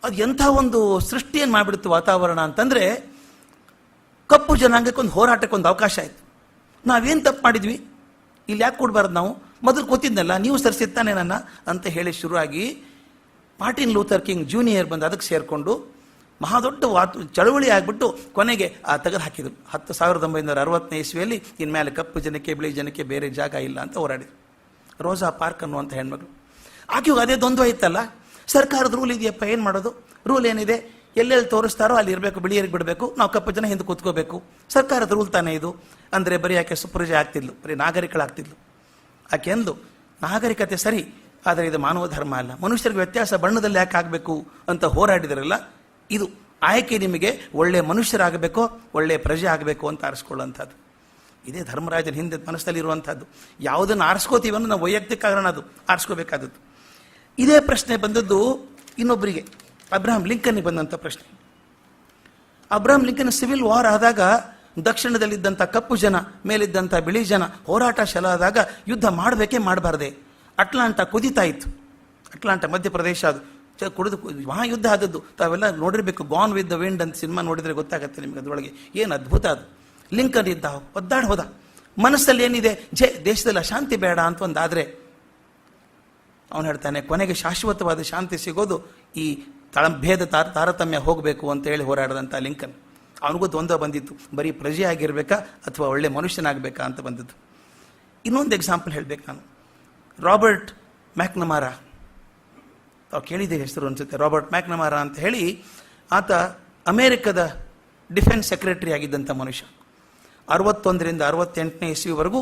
ಅದು ಎಂಥ ಒಂದು ಸೃಷ್ಟಿಯನ್ನು ಮಾಡಿಬಿಡ್ತು ವಾತಾವರಣ ಅಂತಂದರೆ, ಕಪ್ಪು ಜನಾಂಗಕ್ಕೆ ಒಂದು ಹೋರಾಟಕ್ಕೆ ಒಂದು ಅವಕಾಶ ಆಯಿತು. ನಾವೇನು ತಪ್ಪು ಮಾಡಿದ್ವಿ, ಇಲ್ಲಿ ಯಾಕೆ ಕೊಡಬಾರ್ದು, ನಾವು ಮೊದಲು ಗೊತ್ತಿದ್ನಲ್ಲ, ನೀವು ಸರಿಸಿತ್ತಾನೆ ನನ್ನ ಅಂತ ಹೇಳಿ ಶುರುವಾಗಿ ಮಾರ್ಟಿನ್ ಲೂಥರ್ ಕಿಂಗ್ ಜೂನಿಯರ್ ಬಂದು ಅದಕ್ಕೆ ಸೇರಿಕೊಂಡು ಮಹಾದೊಡ್ಡ ಚಳವಳಿ ಆಗಿಬಿಟ್ಟು ಕೊನೆಗೆ ತೆಗೆದು ಹಾಕಿದರು. 1960ನೇ ಇಸ್ವಿಯಲ್ಲಿ ಇನ್ಮೇಲೆ ಕಪ್ಪು ಜನಕ್ಕೆ ಬಿಳಿ ಜನಕ್ಕೆ ಬೇರೆ ಜಾಗ ಇಲ್ಲ ಅಂತ ಹೋರಾಡಿದರು. ರೋಸಾ ಪಾರ್ಕ್ ಅನ್ನುವಂಥ ಹೆಣ್ಮಗಳು. ಆಕೆಗೂ ಅದೇ ದ್ವಂದ್ವ ಇತ್ತಲ್ಲ, ಸರ್ಕಾರದ ರೂಲ್ ಇದೆಯಪ್ಪ, ಏನು ಮಾಡೋದು, ರೂಲ್ ಏನಿದೆ, ಎಲ್ಲೆಲ್ಲಿ ತೋರಿಸ್ತಾರೋ ಅಲ್ಲಿ ಇರಬೇಕು, ಬಿಳಿಯರಿಗೆ ಬಿಡಬೇಕು, ನಾವು ಕಪ್ಪು ಜನ ಹಿಂದೆ ಕೂತ್ಕೋಬೇಕು, ಸರ್ಕಾರದ ರೂಲ್ ತಾನೇ ಇದು ಅಂದರೆ ಬರೀ ಆಕೆ ಸುಪ್ರಜೆ ಆಗ್ತಿದ್ಲು, ಬರೀ ನಾಗರಿಕಳಾಗ್ತಿದ್ಲು. ಆಕೆ ಅಂದು ನಾಗರಿಕತೆ ಸರಿ, ಆದರೆ ಇದು ಮಾನವ ಧರ್ಮ ಅಲ್ಲ, ಮನುಷ್ಯರಿಗೆ ವ್ಯತ್ಯಾಸ ಬಣ್ಣದಲ್ಲಿ ಯಾಕೆ ಆಗಬೇಕು ಅಂತ ಹೋರಾಡಿದರಲ್ಲ, ಇದು ಆಯ್ಕೆ ನಿಮಗೆ ಒಳ್ಳೆಯ ಮನುಷ್ಯರಾಗಬೇಕೋ ಒಳ್ಳೆಯ ಪ್ರಜೆ ಆಗಬೇಕು ಅಂತ ಆರಿಸ್ಕೊಳ್ಳುವಂಥದ್ದು. ಇದೇ ಧರ್ಮರಾಜನ ಹಿಂದೆ ಮನಸ್ಸಲ್ಲಿ ಇರುವಂಥದ್ದು. ಯಾವುದನ್ನು ಆರಿಸ್ಕೋತೀವನ್ನೋ ನಾವು ವೈಯಕ್ತಿಕ ಕಾರಣ, ಅದು ಆರಿಸ್ಕೋಬೇಕಾದದ್ದು. ಇದೇ ಪ್ರಶ್ನೆ ಬಂದದ್ದು ಇನ್ನೊಬ್ಬರಿಗೆ, ಅಬ್ರಹಾಂ ಲಿಂಕನ್ಗೆ ಬಂದಂಥ ಪ್ರಶ್ನೆ. ಅಬ್ರಹಾಂ ಲಿಂಕನ್ ಸಿವಿಲ್ ವಾರ್ ಆದಾಗ ದಕ್ಷಿಣದಲ್ಲಿದ್ದಂಥ ಕಪ್ಪು ಜನ, ಮೇಲಿದ್ದಂಥ ಬಿಳಿ ಜನ ಹೋರಾಟ ಶಲ ಆದಾಗ ಯುದ್ಧ ಮಾಡಬೇಕೇ ಮಾಡಬಾರ್ದೆ. ಅಟ್ಲಾಂಟಾ ಕುದಿತಾ ಇತ್ತು. ಅಟ್ಲಾಂಟಾ ಮಧ್ಯಪ್ರದೇಶ, ಅದು ಕುಡಿದು ಮಹಾಯುದ್ಧ ಆದದ್ದು ತಾವೆಲ್ಲ ನೋಡಿರಬೇಕು. ಗಾನ್ ವಿತ್ ದ ವಿಂಡ್ ಅಂತ ಸಿನಿಮಾ ನೋಡಿದರೆ ಗೊತ್ತಾಗುತ್ತೆ ನಿಮಗೆ. ಅದರೊಳಗೆ ಏನು ಅದ್ಭುತ ಅದು. ಲಿಂಕನ್ ಇದ್ದ, ಒದ್ದಾಡಿ ಹೋದ. ಮನಸ್ಸಲ್ಲಿ ಏನಿದೆ, ದೇಶದಲ್ಲಿ ಅಶಾಂತಿ ಬೇಡ ಅಂತ ಒಂದಾದರೆ ಅವನು ಹೇಳ್ತಾನೆ, ಕೊನೆಗೆ ಶಾಶ್ವತವಾದ ಶಾಂತಿ ಸಿಗೋದು ಈ ಭೇದ ತಾರತಮ್ಯ ಹೋಗಬೇಕು ಅಂತ ಹೇಳಿ ಹೋರಾಡಿದಂಥ ಲಿಂಕನ್. ಅವನಿಗೂ ದ್ವಂದ್ವ ಬಂದಿತ್ತು, ಬರೀ ಪ್ರಜೆ ಆಗಿರಬೇಕಾ ಅಥವಾ ಒಳ್ಳೆ ಮನುಷ್ಯನಾಗಬೇಕಾ ಅಂತ ಬಂದದ್ದು. ಇನ್ನೊಂದು ಎಕ್ಸಾಂಪಲ್ ಹೇಳಬೇಕು ನಾನು. ರಾಬರ್ಟ್ ಮ್ಯಾಕ್ನಮಾರಾ, ತಾವು ಕೇಳಿದ್ದೀರಿ ಹೆಸರು ಅನಿಸುತ್ತೆ. ರಾಬರ್ಟ್ ಮ್ಯಾಕ್ನಮಾರಾ ಅಂತ ಹೇಳಿ, ಆತ ಅಮೇರಿಕದ ಡಿಫೆನ್ಸ್ ಸೆಕ್ರೆಟರಿ ಆಗಿದ್ದಂಥ ಮನುಷ್ಯ. 61ರಿಂದ 68ನೇ ಇಸ್ವಿವರೆಗೂ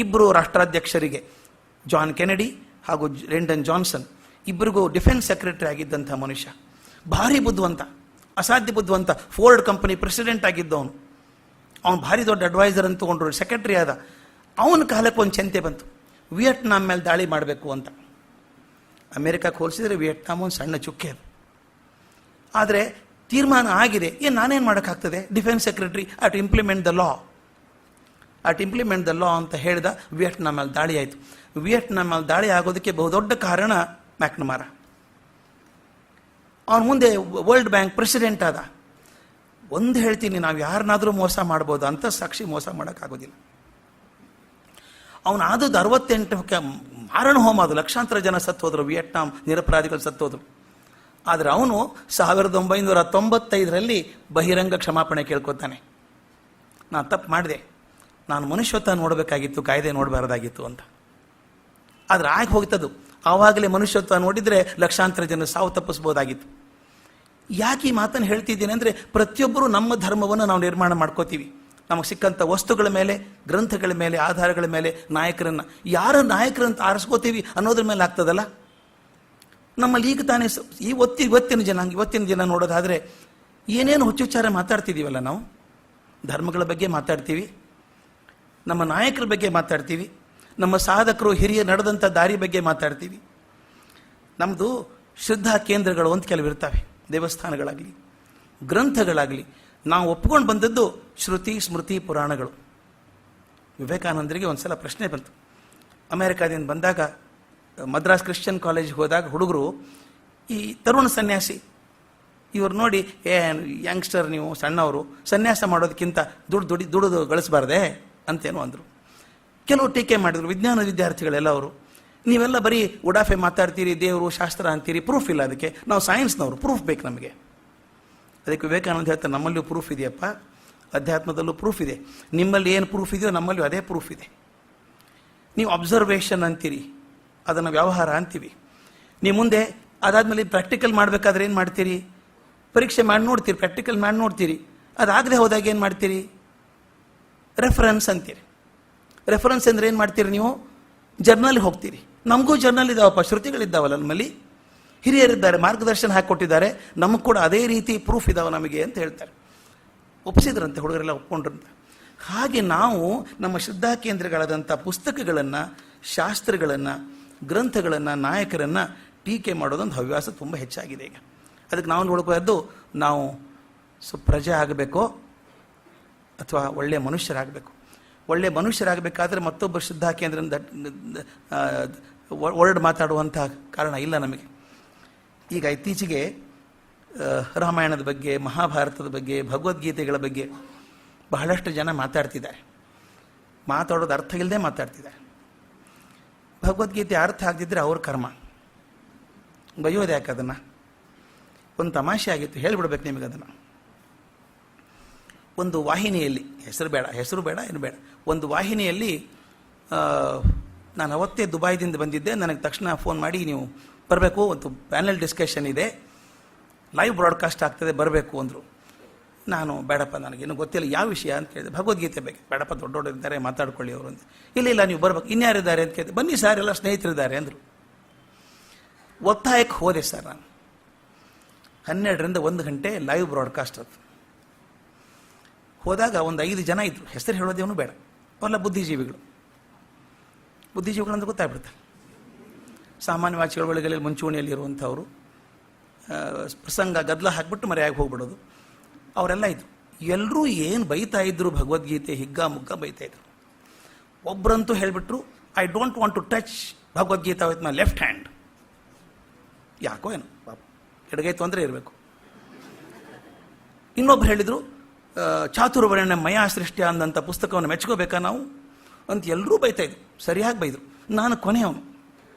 ಇಬ್ಬರು ರಾಷ್ಟ್ರಾಧ್ಯಕ್ಷರಿಗೆ, ಜಾನ್ ಕೆನೆಡಿ ಹಾಗೂ ಲಿಂಡನ್ ಜಾನ್ಸನ್, ಇಬ್ಬರಿಗೂ ಡಿಫೆನ್ಸ್ ಸೆಕ್ರೆಟರಿ ಆಗಿದ್ದಂಥ ಮನುಷ್ಯ. ಭಾರಿ ಬುದ್ಧಿವಂತ, ಅಸಾಧ್ಯ ಬುದ್ಧಿವಂತ. ಫೋರ್ಡ್ ಕಂಪನಿ ಪ್ರೆಸಿಡೆಂಟ್ ಆಗಿದ್ದವನು. ಅವನು ಭಾರಿ ದೊಡ್ಡ ಅಡ್ವೈಸರ್ ಅಂತ ತಗೊಂಡ್ರು, ಸೆಕ್ರೆಟರಿ ಆದ. ಅವನ ಕಾಲಕ್ಕೆ ಒಂದು ಚಿಂತೆ ಬಂತು, ವಿಯೆಟ್ನಾಂ ಮೇಲೆ ದಾಳಿ ಮಾಡಬೇಕು ಅಂತ. ಅಮೇರಿಕಕ್ಕೆ ಹೋಲಿಸಿದರೆ ವಿಯೆಟ್ನಾಂ ಒಂದು ಸಣ್ಣ ಚುಕ್ಕೆ. ಆದರೆ ತೀರ್ಮಾನ ಆಗಿದೆ, ನಾನೇನು ಮಾಡೋಕ್ಕಾಗ್ತದೆ, defence secretary, at implement the law ಅಂತ ಹೇಳಿದ. ವಿಯೆಟ್ನಾಂ ಮೇಲೆ ದಾಳಿ ಆಯಿತು. ವಿಯೆಟ್ನಾಂ ಮೇಲೆ ದಾಳಿ ಆಗೋದಕ್ಕೆ ಬಹುದೊಡ್ಡ ಕಾರಣ ಮ್ಯಾಕ್ನಮಾರಾ. ಅವನು ಮುಂದೆ ವರ್ಲ್ಡ್ ಬ್ಯಾಂಕ್ ಪ್ರೆಸಿಡೆಂಟ್ ಆದ. ಒಂದು ಹೇಳ್ತೀನಿ, ನಾವು ಯಾರನ್ನಾದರೂ ಮೋಸ ಮಾಡ್ಬೋದು, ಅಂತ ಸಾಕ್ಷಿ ಮೋಸ ಮಾಡೋಕ್ಕಾಗೋದಿಲ್ಲ. ಅವನು ಆದದ್ದು 68ಕ್ಕೆ ಮಾರಣ ಹೋಮ, ಅದು ಲಕ್ಷಾಂತರ ಜನ ಸತ್ತೋದ್ರು, ವಿಯೆಟ್ನಾಂ ನಿರಪರಾಧಿಗಳು ಸತ್ತೋದ್ರು. ಆದರೆ ಅವನು 1995ರಲ್ಲಿ ಬಹಿರಂಗ ಕ್ಷಮಾಪಣೆ ಕೇಳ್ಕೊತಾನೆ. ನಾನು ತಪ್ಪು ಮಾಡಿದೆ, ನಾನು ಮನುಷ್ಯತ್ವ ನೋಡಬೇಕಾಗಿತ್ತು, ಕಾಯ್ದೆ ನೋಡಬಾರ್ದಾಗಿತ್ತು ಅಂತ. ಆದರೆ ಆಗಿ ಹೋಗ್ತದ್ದು. ಆವಾಗಲೇ ಮನುಷ್ಯತ್ವ ನೋಡಿದರೆ ಲಕ್ಷಾಂತರ ಜನ ಸಾವು ತಪ್ಪಿಸ್ಬೋದಾಗಿತ್ತು. ಯಾಕೆ ಈ ಮಾತನ್ನು ಹೇಳ್ತಿದ್ದೀನಿ ಅಂದರೆ, ಪ್ರತಿಯೊಬ್ಬರೂ ನಮ್ಮ ಧರ್ಮವನ್ನು ನಾವು ನಿರ್ಮಾಣ ಮಾಡ್ಕೋತೀವಿ. ನಮಗೆ ಸಿಕ್ಕಂಥ ವಸ್ತುಗಳ ಮೇಲೆ, ಗ್ರಂಥಗಳ ಮೇಲೆ, ಆಧಾರಗಳ ಮೇಲೆ ನಾಯಕರನ್ನು, ಯಾರು ನಾಯಕರಂತ ಆರಿಸ್ಕೋತೀವಿ ಅನ್ನೋದ್ರ ಮೇಲೆ ಆಗ್ತದಲ್ಲ. ನಮ್ಮಲ್ಲಿ ಈಗ ತಾನೇ ಇವತ್ತಿನ ಜನ ನೋಡೋದಾದರೆ ಏನೇನು ಹುಚ್ಚುಚ್ಚಾರ ಮಾತಾಡ್ತಿದ್ದೀವಲ್ಲ ನಾವು. ಧರ್ಮಗಳ ಬಗ್ಗೆ ಮಾತಾಡ್ತೀವಿ, ನಮ್ಮ ನಾಯಕರ ಬಗ್ಗೆ ಮಾತಾಡ್ತೀವಿ, ನಮ್ಮ ಸಾಧಕರು ಹಿರಿಯ ನಡೆದಂಥ ದಾರಿ ಬಗ್ಗೆ ಮಾತಾಡ್ತೀವಿ. ನಮ್ಮದು ಶ್ರದ್ಧಾ ಕೇಂದ್ರಗಳು ಅಂತ ಕೆಲವು ಇರ್ತವೆ, ದೇವಸ್ಥಾನಗಳಾಗಲಿ ಗ್ರಂಥಗಳಾಗಲಿ. ನಾವು ಒಪ್ಕೊಂಡು ಬಂದದ್ದು ಶ್ರುತಿ ಸ್ಮೃತಿ ಪುರಾಣಗಳು. ವಿವೇಕಾನಂದರಿಗೆ ಒಂದು ಸಲ ಪ್ರಶ್ನೆ ಬಂತು. ಅಮೇರಿಕಾದಿಂದ ಬಂದಾಗ ಮದ್ರಾಸ್ ಕ್ರಿಶ್ಚಿಯನ್ ಕಾಲೇಜಿಗೆ ಹೋದಾಗ ಹುಡುಗರು, ಈ ತರುಣ ಸನ್ಯಾಸಿ ಇವ್ರು ನೋಡಿ, ಯಂಗ್ಸ್ಟರ್ ನೀವು ಸಣ್ಣವರು, ಸನ್ಯಾಸ ಮಾಡೋದಕ್ಕಿಂತ ದುಡಿದು ಗಳಿಸಬಾರ್ದೆ ಅಂತೇನೋ ಅಂದರು. ಕೆಲವು ಟೀಕೆ ಮಾಡಿದ್ರು, ವಿಜ್ಞಾನ ವಿದ್ಯಾರ್ಥಿಗಳೆಲ್ಲ ಅವರು, ನೀವೆಲ್ಲ ಬರೀ ಉಡಾಫೆ ಮಾತಾಡ್ತೀರಿ, ದೇವರು ಶಾಸ್ತ್ರ ಅಂತೀರಿ, ಪ್ರೂಫ್ ಇಲ್ಲ ಅದಕ್ಕೆ, ನಾವು ಸೈನ್ಸ್ನವರು, ಪ್ರೂಫ್ ಬೇಕು ನಮಗೆ. ಅದಕ್ಕೆ ವಿವೇಕಾನಂದ ಹೇಳ್ತಾರೆ, ನಮ್ಮಲ್ಲಿಯೂ ಪ್ರೂಫ್ ಇದೆಯಪ್ಪ, ಅಧ್ಯಾತ್ಮದಲ್ಲೂ ಪ್ರೂಫ್ ಇದೆ. ನಿಮ್ಮಲ್ಲಿ ಏನು ಪ್ರೂಫ್ ಇದೆಯೋ ನಮ್ಮಲ್ಲಿಯೂ ಅದೇ ಪ್ರೂಫ್ ಇದೆ. ನೀವು ಅಬ್ಸರ್ವೇಷನ್ ಅಂತೀರಿ, ಅದನ್ನು ವ್ಯವಹಾರ ಅಂತೀವಿ. ನೀವು ಮುಂದೆ ಅದಾದಮೇಲೆ ಪ್ರಾಕ್ಟಿಕಲ್ ಮಾಡಬೇಕಾದ್ರೆ ಏನು ಮಾಡ್ತೀರಿ, ಪರೀಕ್ಷೆ ಮಾಡಿ ನೋಡ್ತೀರಿ, ಪ್ರಾಕ್ಟಿಕಲ್ ಮಾಡಿ ನೋಡ್ತೀರಿ. ಅದಾಗದೆ ಹೋದಾಗ ಏನು ಮಾಡ್ತೀರಿ, ರೆಫರೆನ್ಸ್ ಅಂತೀರಿ. ರೆಫರೆನ್ಸ್ ಅಂದರೆ ಏನು ಮಾಡ್ತೀರಿ ನೀವು, ಜರ್ನಲ್ಗೆ ಹೋಗ್ತೀರಿ. ನಮಗೂ ಜರ್ನಲ್ ಇದ್ದಾವಪ್ಪ, ಶ್ರುತಿಗಳಿದ್ದಾವಲ್ಲ ನಮ್ಮಲ್ಲಿ, ಹಿರಿಯರಿದ್ದಾರೆ, ಮಾರ್ಗದರ್ಶನ ಹಾಕಿಕೊಟ್ಟಿದ್ದಾರೆ, ನಮಗೆ ಕೂಡ ಅದೇ ರೀತಿ ಪ್ರೂಫ್ ಇದ್ದಾವೆ ನಮಗೆ ಅಂತ ಹೇಳ್ತಾರೆ. ಒಪ್ಪಿಸಿದ್ರಂತೆ, ಹುಡುಗರೆಲ್ಲ ಒಪ್ಕೊಂಡ್ರಂತೆ. ಹಾಗೆ ನಾವು ನಮ್ಮ ಶ್ರದ್ಧಾ ಕೇಂದ್ರಗಳಾದಂಥ ಪುಸ್ತಕಗಳನ್ನು, ಶಾಸ್ತ್ರಗಳನ್ನು, ಗ್ರಂಥಗಳನ್ನು, ನಾಯಕರನ್ನು ಟೀಕೆ ಮಾಡೋದೊಂದು ಹವ್ಯಾಸ ತುಂಬ ಹೆಚ್ಚಾಗಿದೆ ಈಗ. ಅದಕ್ಕೆ ನಾವು ನೋಡ್ಕೋದು, ನಾವು ಪ್ರಜೆ ಆಗಬೇಕೋ ಅಥವಾ ಒಳ್ಳೆಯ ಮನುಷ್ಯರಾಗಬೇಕು. ಒಳ್ಳೆಯ ಮನುಷ್ಯರಾಗಬೇಕಾದ್ರೆ ಮತ್ತೊಬ್ಬ ಶ್ರದ್ಧಾಕೇಂದ್ರದಿಂದ ವರ್ಡ್ ಮಾತಾಡುವಂಥ ಕಾರಣ ಇಲ್ಲ ನಮಗೆ. ಈಗ ಇತ್ತೀಚೆಗೆ ರಾಮಾಯಣದ ಬಗ್ಗೆ, ಮಹಾಭಾರತದ ಬಗ್ಗೆ, ಭಗವದ್ಗೀತೆಗಳ ಬಗ್ಗೆ ಬಹಳಷ್ಟು ಜನ ಮಾತಾಡ್ತಿದ್ದಾರೆ. ಮಾತಾಡೋದು ಅರ್ಥ ಇಲ್ಲದೆ ಮಾತಾಡ್ತಿದ್ದಾರೆ. ಭಗವದ್ಗೀತೆ ಅರ್ಥ ಆಗದಿದ್ದರೆ ಅವ್ರ ಕರ್ಮ, ಬೈಯೋದು ಯಾಕೆ ಅದನ್ನು? ಒಂದು ತಮಾಷೆ ಆಗಿತ್ತು, ಹೇಳಿಬಿಡ್ಬೇಕು ನಿಮಗೆ ಅದನ್ನು. ಒಂದು ವಾಹಿನಿಯಲ್ಲಿ, ಹೆಸರು ಬೇಡ ಏನು ಬೇಡ, ಒಂದು ವಾಹಿನಿಯಲ್ಲಿ ನಾನು ಅವತ್ತೇ ದುಬೈದಿಂದ ಬಂದಿದ್ದೆ. ನನಗೆ ತಕ್ಷಣ ಫೋನ್ ಮಾಡಿ, ನೀವು ಬರಬೇಕು, ಒಂದು ಪ್ಯಾನೆಲ್ ಡಿಸ್ಕಷನ್ ಇದೆ, ಲೈವ್ ಬ್ರಾಡ್ಕಾಸ್ಟ್ ಆಗ್ತದೆ, ಬರಬೇಕು ಅಂದರು. ನಾನು ಬೇಡಪ್ಪ, ನನಗೇನು ಗೊತ್ತಿಲ್ಲ ಯಾವ ವಿಷಯ ಅಂತ ಕೇಳಿದೆ. ಭಗವದ್ಗೀತೆ ಬೇಕು. ಬೇಡಪ್ಪ, ದೊಡ್ಡೋರಿದ್ದಾರೆ, ಮಾತಾಡ್ಕೊಳ್ಳಿ ಅವರು ಅಂತ. ಇಲ್ಲ ನೀವು ಬರಬೇಕು. ಇನ್ಯಾರಿದ್ದಾರೆ ಅಂತ ಕೇಳಿದೆ. ಬನ್ನಿ ಸರ್, ಎಲ್ಲ ಸ್ನೇಹಿತರಿದ್ದಾರೆ ಅಂದರು. ಒತ್ತಾಯಕ್ಕೆ ಹೋದೆ ಸರ್ ನಾನು. 12ರಿಂದ 1 ಗಂಟೆ ಲೈವ್ ಬ್ರಾಡ್ಕಾಸ್ಟ್ ಅದು. ಹೋದಾಗ ಒಂದು 5 ಜನ ಇದ್ದರು. ಹೆಸರು ಹೇಳೋದೇನು ಬೇಡ, ಅವೆಲ್ಲ ಬುದ್ಧಿಜೀವಿಗಳು ಅಂತ ಗೊತ್ತಾಗ್ಬಿಡುತ್ತೆ. ಸಾಮಾನ್ಯವಾಗಿ ಚಳವಳಿಗಳಲ್ಲಿ ಮುಂಚೂಣಿಯಲ್ಲಿರುವಂಥವರು, ಪ್ರಸಂಗ ಗದ್ದಲ ಹಾಕಿಬಿಟ್ಟು ಮರೆಯಾಗಿ ಹೋಗ್ಬಿಡೋದು, ಅವರೆಲ್ಲ ಇದ್ರು. ಎಲ್ಲರೂ ಏನು ಬೈತಾ ಇದ್ರು, ಭಗವದ್ಗೀತೆ ಹಿಗ್ಗ ಮುಗ್ಗ ಬೈತಾ ಇದ್ರು. ಒಬ್ಬರಂತೂ ಹೇಳಿಬಿಟ್ರು, I don't want to touch Bhagavad Gita with my left hand. ಯಾಕೋ ಏನು ಪಾಪ, ಎಡಗೈ ತೊಂದರೆ ಇರಬೇಕು. ಇನ್ನೊಬ್ರು ಹೇಳಿದರು, ಚಾತುರ್ವರ್ಣ್ಯ ಮಯಾ ಸೃಷ್ಟಿ ಅಂದಂಥ ಪುಸ್ತಕವನ್ನು ಮೆಚ್ಕೋಬೇಕಾ ನಾವು ಅಂತ ಎಲ್ಲರೂ ಬೈತಾ ಇದ್ರು. ಸರಿಯಾಗಿ ಬೈದರು. ನಾನು ಕೊನೆಯವನು,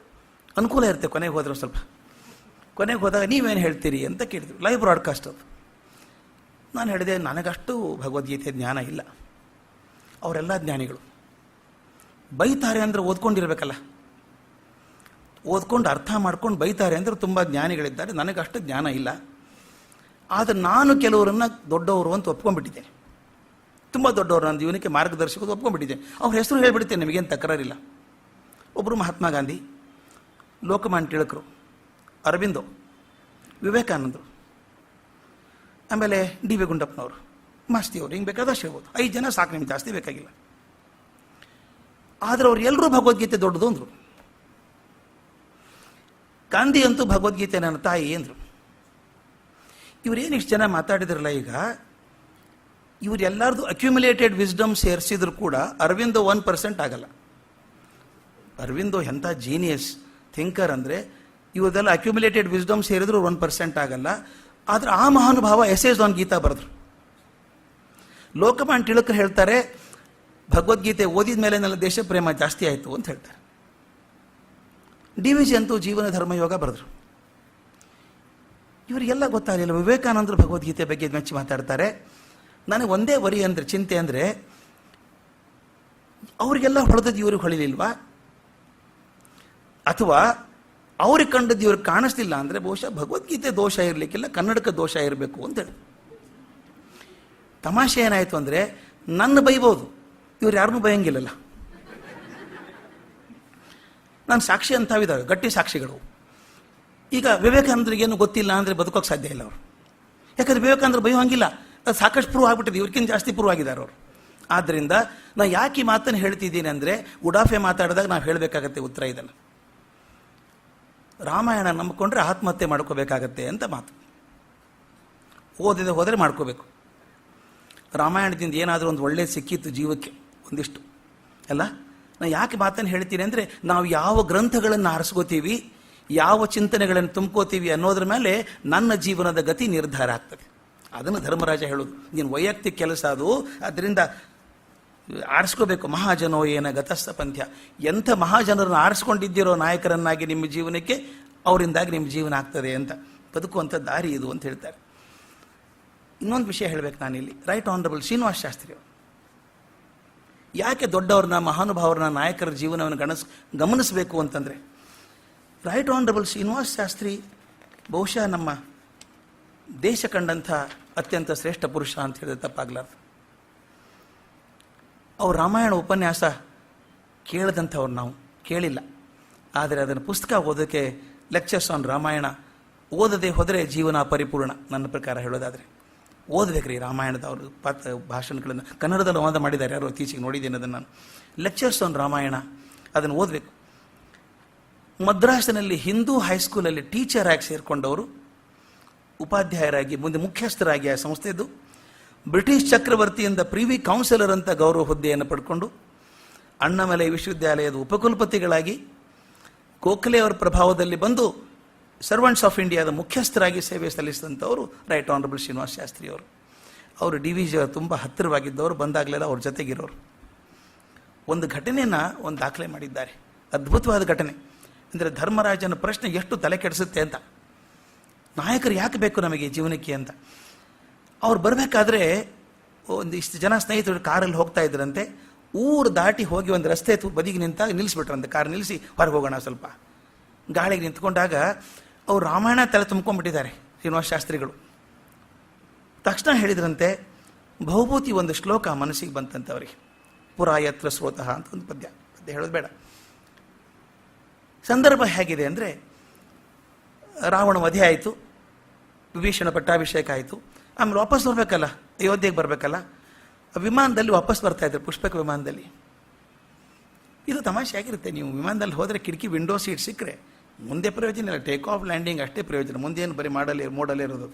ಅನುಕೂಲ ಇರುತ್ತೆ ಕೊನೆಗೆ ಹೋದ್ರೆ ಸ್ವಲ್ಪ. ಕೊನೆಗೆ ಹೋದಾಗ ನೀವೇನು ಹೇಳ್ತೀರಿ ಅಂತ ಕೇಳಿದ್ರು. ಲೈವ್ ಬ್ರಾಡ್ಕಾಸ್ಟ್ ಅದು. ನಾನು ಹೇಳಿದೆ, ನನಗಷ್ಟು ಭಗವದ್ಗೀತೆ ಜ್ಞಾನ ಇಲ್ಲ, ಅವರೆಲ್ಲ ಜ್ಞಾನಿಗಳು. ಬೈತಾರೆ ಅಂದರೆ ಓದ್ಕೊಂಡಿರ್ಬೇಕಲ್ಲ, ಓದ್ಕೊಂಡು ಅರ್ಥ ಮಾಡ್ಕೊಂಡು ಬೈತಾರೆ ಅಂದರೆ ತುಂಬ ಜ್ಞಾನಿಗಳಿದ್ದಾರೆ. ನನಗಷ್ಟು ಜ್ಞಾನ ಇಲ್ಲ. ಆದರೆ ನಾನು ಕೆಲವರನ್ನು ದೊಡ್ಡವರು ಅಂತ ಒಪ್ಕೊಂಡ್ಬಿಟ್ಟಿದ್ದೇನೆ. ತುಂಬ ದೊಡ್ಡವರು, ನನ್ನ ಜೀವನಕ್ಕೆ ಮಾರ್ಗದರ್ಶಕರು ಒಪ್ಕೊಂಡ್ಬಿಟ್ಟಿದ್ದೇನೆ. ಅವ್ರ ಹೆಸರು ಹೇಳಿಬಿಡ್ತೇನೆ, ನಿಮಗೇನು ತಕರಾರಿಲ್ಲ. ಒಬ್ಬರು ಮಹಾತ್ಮ ಗಾಂಧಿ, ಲೋಕಮಾನ್ಯ ತಿಲಕರು, ಅರವಿಂದೋ, ವಿವೇಕಾನಂದರು, ಆಮೇಲೆ ಡಿ ವಿ ಗುಂಡಪ್ಪನವರು, ಮಾಸ್ತಿಯವರು, ಹಿಂಗೆ ಬೇಕಾದಷ್ಟು ಹೇಳ್ಬೋದು. 5 ಜನ ಸಾಕು, ನಿಮ್ಗೆ ಜಾಸ್ತಿ ಬೇಕಾಗಿಲ್ಲ. ಆದರೆ ಅವ್ರು ಎಲ್ಲರೂ ಭಗವದ್ಗೀತೆ ದೊಡ್ಡದು ಅಂದರು. ಗಾಂಧಿ ಅಂತೂ ಭಗವದ್ಗೀತೆ ನನ್ನ ತಾಯಿ ಅಂದರು. ಇವರೇನು ಇಷ್ಟು ಜನ ಮಾತಾಡಿದ್ರಲ್ಲ, ಈಗ ಇವರೆಲ್ಲರದು ಅಕ್ಯುಮುಲೇಟೆಡ್ ವಿಸ್ಡಮ್ ಸೇರಿಸಿದ್ರು ಕೂಡ ಅರವಿಂದೋ 1% ಆಗಲ್ಲ. ಅರವಿಂದೋ ಎಂಥ ಜೀನಿಯಸ್ ಥಿಂಕರ್ ಅಂದರೆ, ಇವರೆಲ್ಲ ಅಕ್ಯುಮುಲೇಟೆಡ್ ವಿಸ್ಡಮ್ ಸೇರಿದ್ರು 1% ಆಗಲ್ಲ. ಆದರೆ ಆ ಮಹಾನುಭಾವ ಎಸೇಜ್ ಆನ್ ಗೀತಾ ಬರೆದ್ರು. ಲೋಕಮಾನ್ಯ ತಿಲಕರು ಹೇಳ್ತಾರೆ, ಭಗವದ್ಗೀತೆ ಓದಿದ ಮೇಲೆ ನನ್ನ ದೇಶ ಪ್ರೇಮ ಜಾಸ್ತಿ ಆಯಿತು ಅಂತ ಹೇಳ್ತಾರೆ. DVG ಅಂತೂ ಜೀವನ ಧರ್ಮಯೋಗ ಬರೆದ್ರು. ಇವರಿಗೆಲ್ಲ ಗೊತ್ತಾಗಲಿಲ್ಲ. ವಿವೇಕಾನಂದರು ಭಗವದ್ಗೀತೆ ಬಗ್ಗೆ ಮೆಚ್ಚಿ ಮಾತಾಡ್ತಾರೆ. ನನಗೆ ಒಂದೇ ವರಿ ಅಂದರೆ, ಚಿಂತೆ ಅಂದರೆ, ಅವರಿಗೆಲ್ಲ ಹೊಳೆದದ್ದು ಇವ್ರಿಗೆ ಹೊಳಿಲಿಲ್ವಾ? ಅಥವಾ ಅವ್ರಿಗೆ ಕಂಡದ್ದು ಇವ್ರಿಗೆ ಕಾಣಿಸ್ತಿಲ್ಲ ಅಂದರೆ ಬಹುಶಃ ಭಗವದ್ಗೀತೆ ದೋಷ ಇರಲಿಕ್ಕಿಲ್ಲ, ಕನ್ನಡಕ್ಕೆ ದೋಷ ಇರಬೇಕು ಅಂತೇಳಿ. ತಮಾಷೆ ಏನಾಯಿತು ಅಂದರೆ, ನನ್ನ ಬೈಬೋದು, ಇವ್ರು ಯಾರನ್ನೂ ಬೈಯಂಗಿಲ್ಲಲ್ಲ. ನಾನು ಸಾಕ್ಷಿ ಅಂತಾವಿದ್ದಾವೆ, ಗಟ್ಟಿ ಸಾಕ್ಷಿಗಳು. ಈಗ ವಿವೇಕಾನಂದರಿಗೇನು ಗೊತ್ತಿಲ್ಲ ಅಂದರೆ ಬದುಕೋಕೆ ಸಾಧ್ಯ ಇಲ್ಲ ಅವರು. ಯಾಕಂದರೆ ವಿವೇಕಾನಂದರು ಬೈಯೋಂಗಿಲ್ಲ, ಅದು ಸಾಕಷ್ಟು ಪ್ರೂವ್ ಆಗಿಬಿಟ್ಟಿದೆ, ಇವ್ರಿಗಿಂತ ಜಾಸ್ತಿ ಪ್ರೂವ್ ಆಗಿದ್ದಾರೆ ಅವರು. ಆದ್ದರಿಂದ ನಾನು ಯಾಕೆ ಈ ಮಾತನ್ನು ಹೇಳ್ತಿದ್ದೀನಿ ಅಂದರೆ, ಉಡಾಫೆ ಮಾತಾಡಿದಾಗ ನಾವು ಹೇಳಬೇಕಾಗತ್ತೆ ಉತ್ತರ ಇದನ್ನು. ರಾಮಾಯಣ ನಂಬಿಕೊಂಡ್ರೆ ಆತ್ಮಹತ್ಯೆ ಮಾಡ್ಕೋಬೇಕಾಗತ್ತೆ ಅಂತ ಮಾತು. ಓದಿದೆ ಹೋದರೆ ಮಾಡ್ಕೋಬೇಕು. ರಾಮಾಯಣದಿಂದ ಏನಾದರೂ ಒಂದು ಒಳ್ಳೆಯದು ಸಿಕ್ಕಿತ್ತು ಜೀವಕ್ಕೆ ಒಂದಿಷ್ಟು ಅಲ್ಲ. ನಾನು ಯಾಕೆ ಮಾತನ್ನು ಹೇಳ್ತೀನಿ ಅಂದರೆ, ನಾವು ಯಾವ ಗ್ರಂಥಗಳನ್ನು ಆರಿಸ್ಕೋತೀವಿ, ಯಾವ ಚಿಂತನೆಗಳನ್ನು ತುಂಬ್ಕೋತೀವಿ ಅನ್ನೋದ್ರ ಮೇಲೆ ನನ್ನ ಜೀವನದ ಗತಿ ನಿರ್ಧಾರ ಆಗ್ತದೆ. ಅದನ್ನು ಧರ್ಮರಾಜ ಹೇಳೋದು. ನೀನು ವೈಯಕ್ತಿಕ ಕೆಲಸ ಅದು, ಅದರಿಂದ ಆರಿಸ್ಕೋಬೇಕು. ಮಹಾಜನೋ ಏನ ಗತಸ್ಥ ಪಂಥ್ಯ. ಎಂಥ ಮಹಾಜನರನ್ನು ಆರಿಸ್ಕೊಂಡಿದ್ದೀರೋ ನಾಯಕರನ್ನಾಗಿ ನಿಮ್ಮ ಜೀವನಕ್ಕೆ, ಅವರಿಂದಾಗಿ ನಿಮ್ಮ ಜೀವನ ಆಗ್ತದೆ ಅಂತ ಬದುಕುವಂಥ ದಾರಿ ಇದು ಅಂತ ಹೇಳ್ತಾರೆ. ಇನ್ನೊಂದು ವಿಷಯ ಹೇಳಬೇಕು ನಾನಿಲ್ಲಿ. ರೈಟ್ ಆನರಬಲ್ ಶ್ರೀನಿವಾಸ ಶಾಸ್ತ್ರಿ ಯಾಕೆ ದೊಡ್ಡವ್ರನ್ನ, ಮಹಾನುಭಾವರನ್ನ, ನಾಯಕರ ಜೀವನವನ್ನು ಗಮನಿಸಬೇಕು ಅಂತಂದರೆ, ರೈಟ್ ಆನರಬಲ್ ಶ್ರೀನಿವಾಸ ಶಾಸ್ತ್ರಿ ಬಹುಶಃ ನಮ್ಮ ದೇಶ ಕಂಡಂಥ ಅತ್ಯಂತ ಶ್ರೇಷ್ಠ ಪುರುಷ ಅಂತ ಹೇಳಿದ್ರೆ ತಪ್ಪಾಗಲಾರ್ದು. ಅವ್ರು ರಾಮಾಯಣ ಉಪನ್ಯಾಸ ಕೇಳದಂಥವ್ರು ನಾವು ಕೇಳಿಲ್ಲ. ಆದರೆ ಅದನ್ನು ಪುಸ್ತಕ ಓದೋಕ್ಕೆ, ಲೆಕ್ಚರ್ಸ್ ಆನ್ ರಾಮಾಯಣ ಓದದೆ ಹೋದರೆ ಜೀವನ ಪರಿಪೂರ್ಣ ನನ್ನ ಪ್ರಕಾರ ಹೇಳೋದಾದರೆ. ಓದಬೇಕ್ರಿ ರಾಮಾಯಣದ ಅವರು ಭಾಷಣಗಳನ್ನು ಕನ್ನಡದಲ್ಲಿ ಅನುವಾದ ಮಾಡಿದ್ದಾರೆ, ಯಾರೋ ಇತ್ತೀಚೆಗೆ ನೋಡಿದ್ದೇನೆ ಅದನ್ನು ನಾನು. ಲೆಕ್ಚರ್ಸ್ ಆನ್ ರಾಮಾಯಣ ಅದನ್ನು ಓದಬೇಕು. ಮದ್ರಾಸಿನಲ್ಲಿ ಹಿಂದೂ ಹೈಸ್ಕೂಲಲ್ಲಿ ಟೀಚರ್ ಆಗಿ ಸೇರಿಕೊಂಡವರು, ಉಪಾಧ್ಯಾಯರಾಗಿ ಮುಂದೆ ಮುಖ್ಯಸ್ಥರಾಗಿ ಆ ಸಂಸ್ಥೆದ್ದು, ಬ್ರಿಟಿಷ್ ಚಕ್ರವರ್ತಿಯಿಂದ ಪ್ರಿವಿ ಕೌನ್ಸಿಲರ್ ಅಂತ ಗೌರವ ಹುದ್ದೆಯನ್ನು ಪಡ್ಕೊಂಡು ಅಣ್ಣಾಮಲೈ ವಿಶ್ವವಿದ್ಯಾಲಯದ ಉಪಕುಲಪತಿಗಳಾಗಿ ಗೋಖಲೆ ಅವರ ಪ್ರಭಾವದಲ್ಲಿ ಬಂದು ಸರ್ವೆಂಟ್ಸ್ ಆಫ್ ಇಂಡಿಯಾದ ಮುಖ್ಯಸ್ಥರಾಗಿ ಸೇವೆ ಸಲ್ಲಿಸಿದಂಥವರು ರೈಟ್ ಆನರಬಲ್ ಶ್ರೀನಿವಾಸ ಶಾಸ್ತ್ರಿ ಅವರು. ಅವರು ಡಿ.ವಿ.ಜಿ ತುಂಬ ಹತ್ತಿರವಾಗಿದ್ದವರು, ಬಂದಾಗಲೆಲ್ಲ ಅವ್ರ ಜೊತೆಗಿರೋರು. ಒಂದು ಘಟನೆಯನ್ನು ಒಂದು ದಾಖಲೆ ಮಾಡಿದ್ದಾರೆ, ಅದ್ಭುತವಾದ ಘಟನೆ. ಅಂದರೆ ಧರ್ಮರಾಜನ ಪ್ರಶ್ನೆ ಎಷ್ಟು ತಲೆ ಕೆಡಿಸುತ್ತೆ ಅಂತ, ನಾಯಕರು ಯಾಕೆ ಬೇಕು ನಮಗೆ ಜೀವನಕ್ಕೆ ಅಂತ. ಅವ್ರು ಬರಬೇಕಾದ್ರೆ ಒಂದಿಷ್ಟು ಜನ ಸ್ನೇಹಿತರು ಕಾರಲ್ಲಿ ಹೋಗ್ತಾ ಇದ್ರಂತೆ. ಊರು ದಾಟಿ ಹೋಗಿ ಒಂದು ರಸ್ತೆ ಬದಿಗೆ ನಿಂತಾಗ ನಿಲ್ಲಿಸ್ಬಿಟ್ರಂತೆ, ಕಾರ್ ನಿಲ್ಲಿಸಿ ಹೊರಗೆ ಹೋಗೋಣ ಸ್ವಲ್ಪ. ಗಾಳಿಗೆ ನಿಂತ್ಕೊಂಡಾಗ ಅವ್ರು ರಾಮಾಯಣ ತಲೆ ತುಂಬ್ಕೊಂಡ್ಬಿಟ್ಟಿದ್ದಾರೆ ಶ್ರೀನಿವಾಸ ಶಾಸ್ತ್ರಿಗಳು. ತಕ್ಷಣ ಹೇಳಿದ್ರಂತೆ, ಬಹುಭೂತಿ ಒಂದು ಶ್ಲೋಕ ಮನಸ್ಸಿಗೆ ಬಂತಂತೆ ಅವರಿಗೆ, ಪುರಾಯತ್ರ ಸ್ರೋತಃ ಅಂತ ಒಂದು ಪದ್ಯ ಹೇಳೋದು ಬೇಡ. ಸಂದರ್ಭ ಹೇಗಿದೆ ಅಂದರೆ, ರಾವಣ ವಧೆ ಆಯಿತು, ವಿಭೀಷಣ ಪಟ್ಟಾಭಿಷೇಕ ಆಯಿತು, ಆಮೇಲೆ ವಾಪಸ್ ಬರಬೇಕಲ್ಲ, ಅಯೋಧ್ಯೆಗೆ ಬರಬೇಕಲ್ಲ, ವಿಮಾನದಲ್ಲಿ ವಾಪಸ್ ಬರ್ತಾ ಇದ್ರು, ಪುಷ್ಪಕ ವಿಮಾನದಲ್ಲಿ. ಇದು ತಮಾಷೆ ಆಗಿರುತ್ತೆ, ನೀವು ವಿಮಾನದಲ್ಲಿ ಹೋದರೆ ಕಿಟಕಿ ವಿಂಡೋ ಸೀಟ್ ಸಿಕ್ಕರೆ ಮುಂದೆ ಪ್ರಯೋಜನ ಇಲ್ಲ, ಟೇಕ್ ಆಫ್ ಲ್ಯಾಂಡಿಂಗ್ ಅಷ್ಟೇ ಪ್ರಯೋಜನ, ಮುಂದೇನು ಬರೀ ಮೋಡಲ್ಲೇ ಇರೋದು.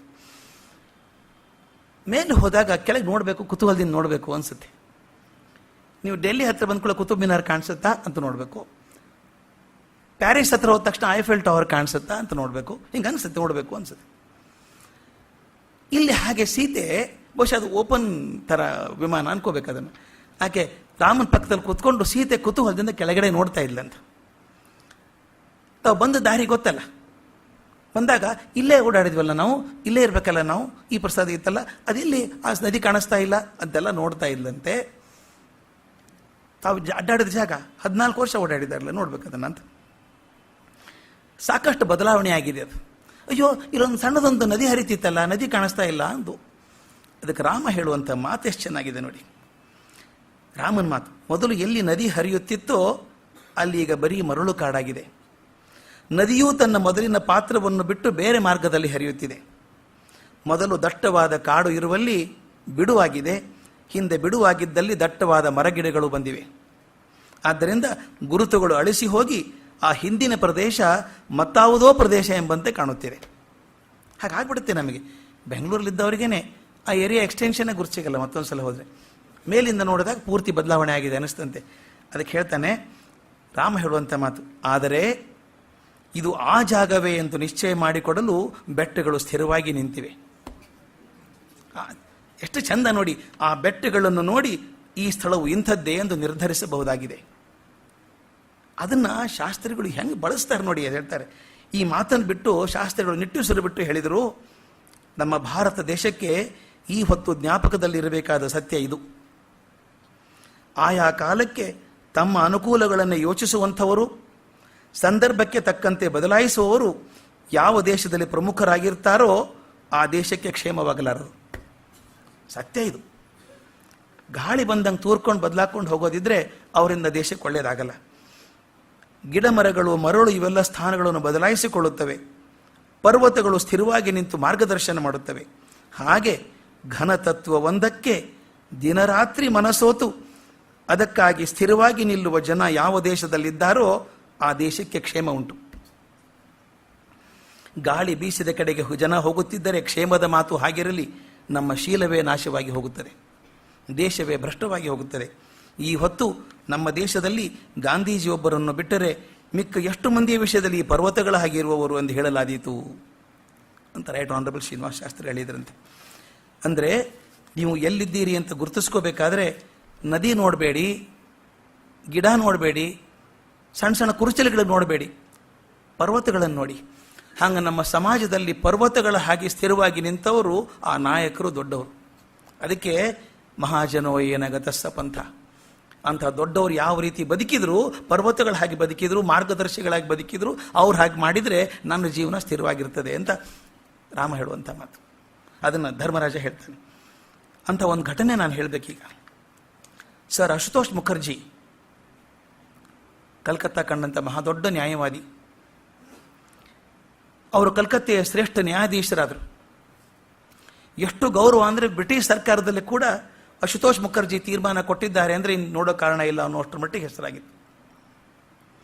ಮೇಲೆ ಹೋದಾಗ ಕೆಳಗೆ ನೋಡಬೇಕು, ಕುತೂಹಲದಿಂದ ನೋಡಬೇಕು ಅನಿಸುತ್ತೆ. ನೀವು ಡೆಲ್ಲಿ ಹತ್ರ ಬಂದ್ಕೊಳ್ಳೋ ಕುತುಬ್ ಮಿನಾರ್ ಕಾಣಿಸುತ್ತಾ ಅಂತ ನೋಡಬೇಕು, ಪ್ಯಾರಿಸ್ ಹತ್ರ ಹೋದ ತಕ್ಷಣ ಐಫೆಲ್ ಟವರ್ ಕಾಣಿಸುತ್ತಾ ಅಂತ ನೋಡಬೇಕು, ಹಿಂಗೆ ಅನಿಸುತ್ತೆ, ನೋಡಬೇಕು ಅನಿಸುತ್ತೆ. ಇಲ್ಲಿ ಹಾಗೆ ಸೀತೆ ಬಹುಶಃ ಅದು ಓಪನ್ ಥರ ವಿಮಾನ ಅನ್ಕೋಬೇಕು ಅದನ್ನು. ಆಕೆ ರಾಮನ ಪಕ್ಕದಲ್ಲಿ ಕೂತ್ಕೊಂಡು ಸೀತೆ ಕುತೂಹಲದಿಂದ ಕೆಳಗಡೆ ನೋಡ್ತಾ ಇದ್ಲಂತ. ತಾವು ಬಂದ ದಾರಿ ಗೊತ್ತಲ್ಲ, ಬಂದಾಗ ಇಲ್ಲೇ ಓಡಾಡಿದ್ವಲ್ಲ ನಾವು, ಇಲ್ಲೇ ಇರಬೇಕಲ್ಲ ನಾವು, ಈ ಪ್ರಸಾದ ಇತ್ತಲ್ಲ ಅದಿಲ್ಲಿ, ಆ ನದಿ ಕಾಣಿಸ್ತಾ ಇಲ್ಲ ಅಂತೆಲ್ಲ ನೋಡ್ತಾ ಇದ್ಲಂತೆ. ತಾವು ಅಡ್ಡಾಡಿದ ಜಾಗ 14 ವರ್ಷ ಓಡಾಡಿದಾರಲ್ಲ, ನೋಡ್ಬೇಕು ಅದನ್ನ ಅಂತ. ಸಾಕಷ್ಟು ಬದಲಾವಣೆ ಆಗಿದೆ ಅದು. ಅಯ್ಯೋ ಇಲ್ಲೊಂದು ಸಣ್ಣದೊಂದು ನದಿ ಹರಿತಿತ್ತಲ್ಲ, ನದಿ ಕಾಣಿಸ್ತಾ ಇಲ್ಲ ಅಂದು. ಅದಕ್ಕೆ ರಾಮ ಹೇಳುವಂಥ ಮಾತು ಎಷ್ಟು ಚೆನ್ನಾಗಿದೆ ನೋಡಿ. ರಾಮನ ಮಾತು, ಮೊದಲು ಎಲ್ಲಿ ನದಿ ಹರಿಯುತ್ತಿತ್ತೋ ಅಲ್ಲಿ ಈಗ ಬರೀ ಮರಳು ಕಾಡಾಗಿದೆ. ನದಿಯೂ ತನ್ನ ಮೊದಲಿನ ಪಾತ್ರವನ್ನು ಬಿಟ್ಟು ಬೇರೆ ಮಾರ್ಗದಲ್ಲಿ ಹರಿಯುತ್ತಿದೆ. ಮೊದಲು ದಟ್ಟವಾದ ಕಾಡು ಇರುವಲ್ಲಿ ಬಿಡುವಾಗಿದೆ, ಹಿಂದೆ ಬಿಡುವಾಗಿದ್ದಲ್ಲಿ ದಟ್ಟವಾದ ಮರಗಿಡಗಳು ಬಂದಿವೆ. ಆದ್ದರಿಂದ ಗುರುತುಗಳು ಅಳಿಸಿ ಹೋಗಿ ಆ ಹಿಂದಿನ ಪ್ರದೇಶ ಮತ್ತಾವುದೋ ಪ್ರದೇಶ ಎಂಬಂತೆ ಕಾಣುತ್ತಿದೆ. ಹಾಗಾಗ್ಬಿಡುತ್ತೆ ನಮಗೆ. ಬೆಂಗಳೂರಲ್ಲಿದ್ದವರಿಗೇನೆ ಆ ಏರಿಯಾ ಎಕ್ಸ್ಟೆನ್ಷನ್ನೇ ಗುರುತು ಸಿಗಲ್ಲ ಮತ್ತೊಂದು ಸಲ ಹೋದರೆ. ಮೇಲಿಂದ ನೋಡಿದಾಗ ಪೂರ್ತಿ ಬದಲಾವಣೆ ಆಗಿದೆ ಅನಿಸ್ತಂತೆ. ಅದಕ್ಕೆ ಹೇಳ್ತಾನೆ ರಾಮ ಹೇಳುವಂಥ ಮಾತು, ಆದರೆ ಇದು ಆ ಜಾಗವೇ ಎಂದು ನಿಶ್ಚಯ ಮಾಡಿಕೊಡಲು ಬೆಟ್ಟಗಳು ಸ್ಥಿರವಾಗಿ ನಿಂತಿವೆ. ಎಷ್ಟು ಚಂದ ನೋಡಿ, ಆ ಬೆಟ್ಟಗಳನ್ನು ನೋಡಿ ಈ ಸ್ಥಳವು ಇಂಥದ್ದೇ ಎಂದು ನಿರ್ಧರಿಸಬಹುದಾಗಿದೆ. ಅದನ್ನು ಶಾಸ್ತ್ರಿಗಳು ಹೆಂಗೆ ಬಳಸ್ತಾರೆ ನೋಡಿ ಅದು ಹೇಳ್ತಾರೆ. ಈ ಮಾತನ್ನು ಬಿಟ್ಟು ಶಾಸ್ತ್ರಿಗಳು ನಿಟ್ಟುಸಿರು ಬಿಟ್ಟು ಹೇಳಿದರು, ನಮ್ಮ ಭಾರತ ದೇಶಕ್ಕೆ ಈ ಹೊತ್ತು ಜ್ಞಾಪಕದಲ್ಲಿರಬೇಕಾದ ಸತ್ಯ ಇದು. ಆಯಾ ಕಾಲಕ್ಕೆ ತಮ್ಮ ಅನುಕೂಲಗಳನ್ನು ಯೋಚಿಸುವಂಥವರು, ಸಂದರ್ಭಕ್ಕೆ ತಕ್ಕಂತೆ ಬದಲಾಯಿಸುವವರು ಯಾವ ದೇಶದಲ್ಲಿ ಪ್ರಮುಖರಾಗಿರ್ತಾರೋ ಆ ದೇಶಕ್ಕೆ ಕ್ಷೇಮವಾಗಲಾರದು. ಸತ್ಯ ಇದು. ಗಾಳಿ ಬಂದಂಗೆ ತೂರ್ಕೊಂಡು ಬದಲಾಕೊಂಡು ಹೋಗೋದಿದ್ರೆ ಅವರಿಂದ ದೇಶಕ್ಕೆ ಒಳ್ಳೆಯದಾಗಲ್ಲ. ಗಿಡ ಮರಗಳು, ಮರಳು ಇವೆಲ್ಲ ಸ್ಥಾನಗಳನ್ನು ಬದಲಾಯಿಸಿಕೊಳ್ಳುತ್ತವೆ. ಪರ್ವತಗಳು ಸ್ಥಿರವಾಗಿ ನಿಂತು ಮಾರ್ಗದರ್ಶನ ಮಾಡುತ್ತವೆ. ಹಾಗೆ ಘನತತ್ವ ಒಂದಕ್ಕೆ ದಿನರಾತ್ರಿ ಮನಸೋತು ಅದಕ್ಕಾಗಿ ಸ್ಥಿರವಾಗಿ ನಿಲ್ಲುವ ಜನ ಯಾವ ದೇಶದಲ್ಲಿದ್ದಾರೋ ಆ ದೇಶಕ್ಕೆ ಕ್ಷೇಮ ಉಂಟು. ಗಾಳಿ ಬೀಸಿದ ಕಡೆಗೆ ಜನ ಹೋಗುತ್ತಿದ್ದರೆ ಕ್ಷೇಮದ ಮಾತು ಹಾಗಿರಲಿ, ನಮ್ಮ ಶೀಲವೇ ನಾಶವಾಗಿ ಹೋಗುತ್ತದೆ, ದೇಶವೇ ಭ್ರಷ್ಟವಾಗಿ ಹೋಗುತ್ತದೆ. ಈ ಹೊತ್ತು ನಮ್ಮ ದೇಶದಲ್ಲಿ ಗಾಂಧೀಜಿಯೊಬ್ಬರನ್ನು ಬಿಟ್ಟರೆ ಮಿಕ್ಕ ಎಷ್ಟು ಮಂದಿಯ ವಿಷಯದಲ್ಲಿ ಈ ಪರ್ವತಗಳ ಹಾಗಿರುವವರು ಎಂದು ಹೇಳಲಾದೀತು ಅಂತ ರೈಟ್ ಆನರಬಲ್ ಶ್ರೀನಿವಾಸ ಶಾಸ್ತ್ರಿ ಹೇಳಿದ್ರಂತೆ. ಅಂದರೆ ನೀವು ಎಲ್ಲಿದ್ದೀರಿ ಅಂತ ಗುರುತಿಸ್ಕೋಬೇಕಾದ್ರೆ ನದಿ ನೋಡಬೇಡಿ, ಗಿಡ ನೋಡಬೇಡಿ, ಸಣ್ಣ ಸಣ್ಣ ಕುರುಚಲುಗಳನ್ನು ನೋಡಬೇಡಿ, ಪರ್ವತಗಳನ್ನು ನೋಡಿ. ಹಾಗೆ ನಮ್ಮ ಸಮಾಜದಲ್ಲಿ ಪರ್ವತಗಳ ಹಾಗೆ ಸ್ಥಿರವಾಗಿ ನಿಂತವರು ಆ ನಾಯಕರು ದೊಡ್ಡವರು. ಅದಕ್ಕೆ ಮಹಾಜನೋ ಏನಗತಸ್ಸ ಪಂಥ ಅಂತ ದೊಡ್ಡವರು ಯಾವ ರೀತಿ ಬದುಕಿದ್ರು, ಪರ್ವತಗಳ ಹಾಗೆ ಬದುಕಿದ್ರು, ಮಾರ್ಗದರ್ಶಿಗಳಾಗಿ ಬದುಕಿದ್ರು, ಅವ್ರು ಹಾಗೆ ಮಾಡಿದರೆ ನನ್ನ ಜೀವನ ಸ್ಥಿರವಾಗಿರ್ತದೆ ಅಂತ ರಾಮ ಹೇಳುವಂಥ ಮಾತು. ಅದನ್ನು ಧರ್ಮರಾಜ ಹೇಳ್ತಾನೆ. ಅಂಥ ಒಂದು ಘಟನೆ ನಾನು ಹೇಳಬೇಕೀಗ. ಸರ್ ಅಶುತೋಷ್ ಮುಖರ್ಜಿ ಕಲ್ಕತ್ತಾ ಕಂಡಂಥ ಮಹಾದೊಡ್ಡ ನ್ಯಾಯವಾದಿ. ಅವರು ಕಲ್ಕತ್ತೆಯ ಶ್ರೇಷ್ಠ ನ್ಯಾಯಾಧೀಶರಾದರು. ಎಷ್ಟು ಗೌರವ ಅಂದರೆ ಬ್ರಿಟಿಷ್ ಸರ್ಕಾರದಲ್ಲಿ ಕೂಡ ಅಶುತೋಷ್ ಮುಖರ್ಜಿ ತೀರ್ಮಾನ ಕೊಟ್ಟಿದ್ದಾರೆ ಅಂದರೆ ಇನ್ನು ನೋಡೋ ಕಾರಣ ಇಲ್ಲ ಅನ್ನೋಷ್ಟರ ಮಟ್ಟಿಗೆ ಹೆಸರಾಗಿತ್ತು.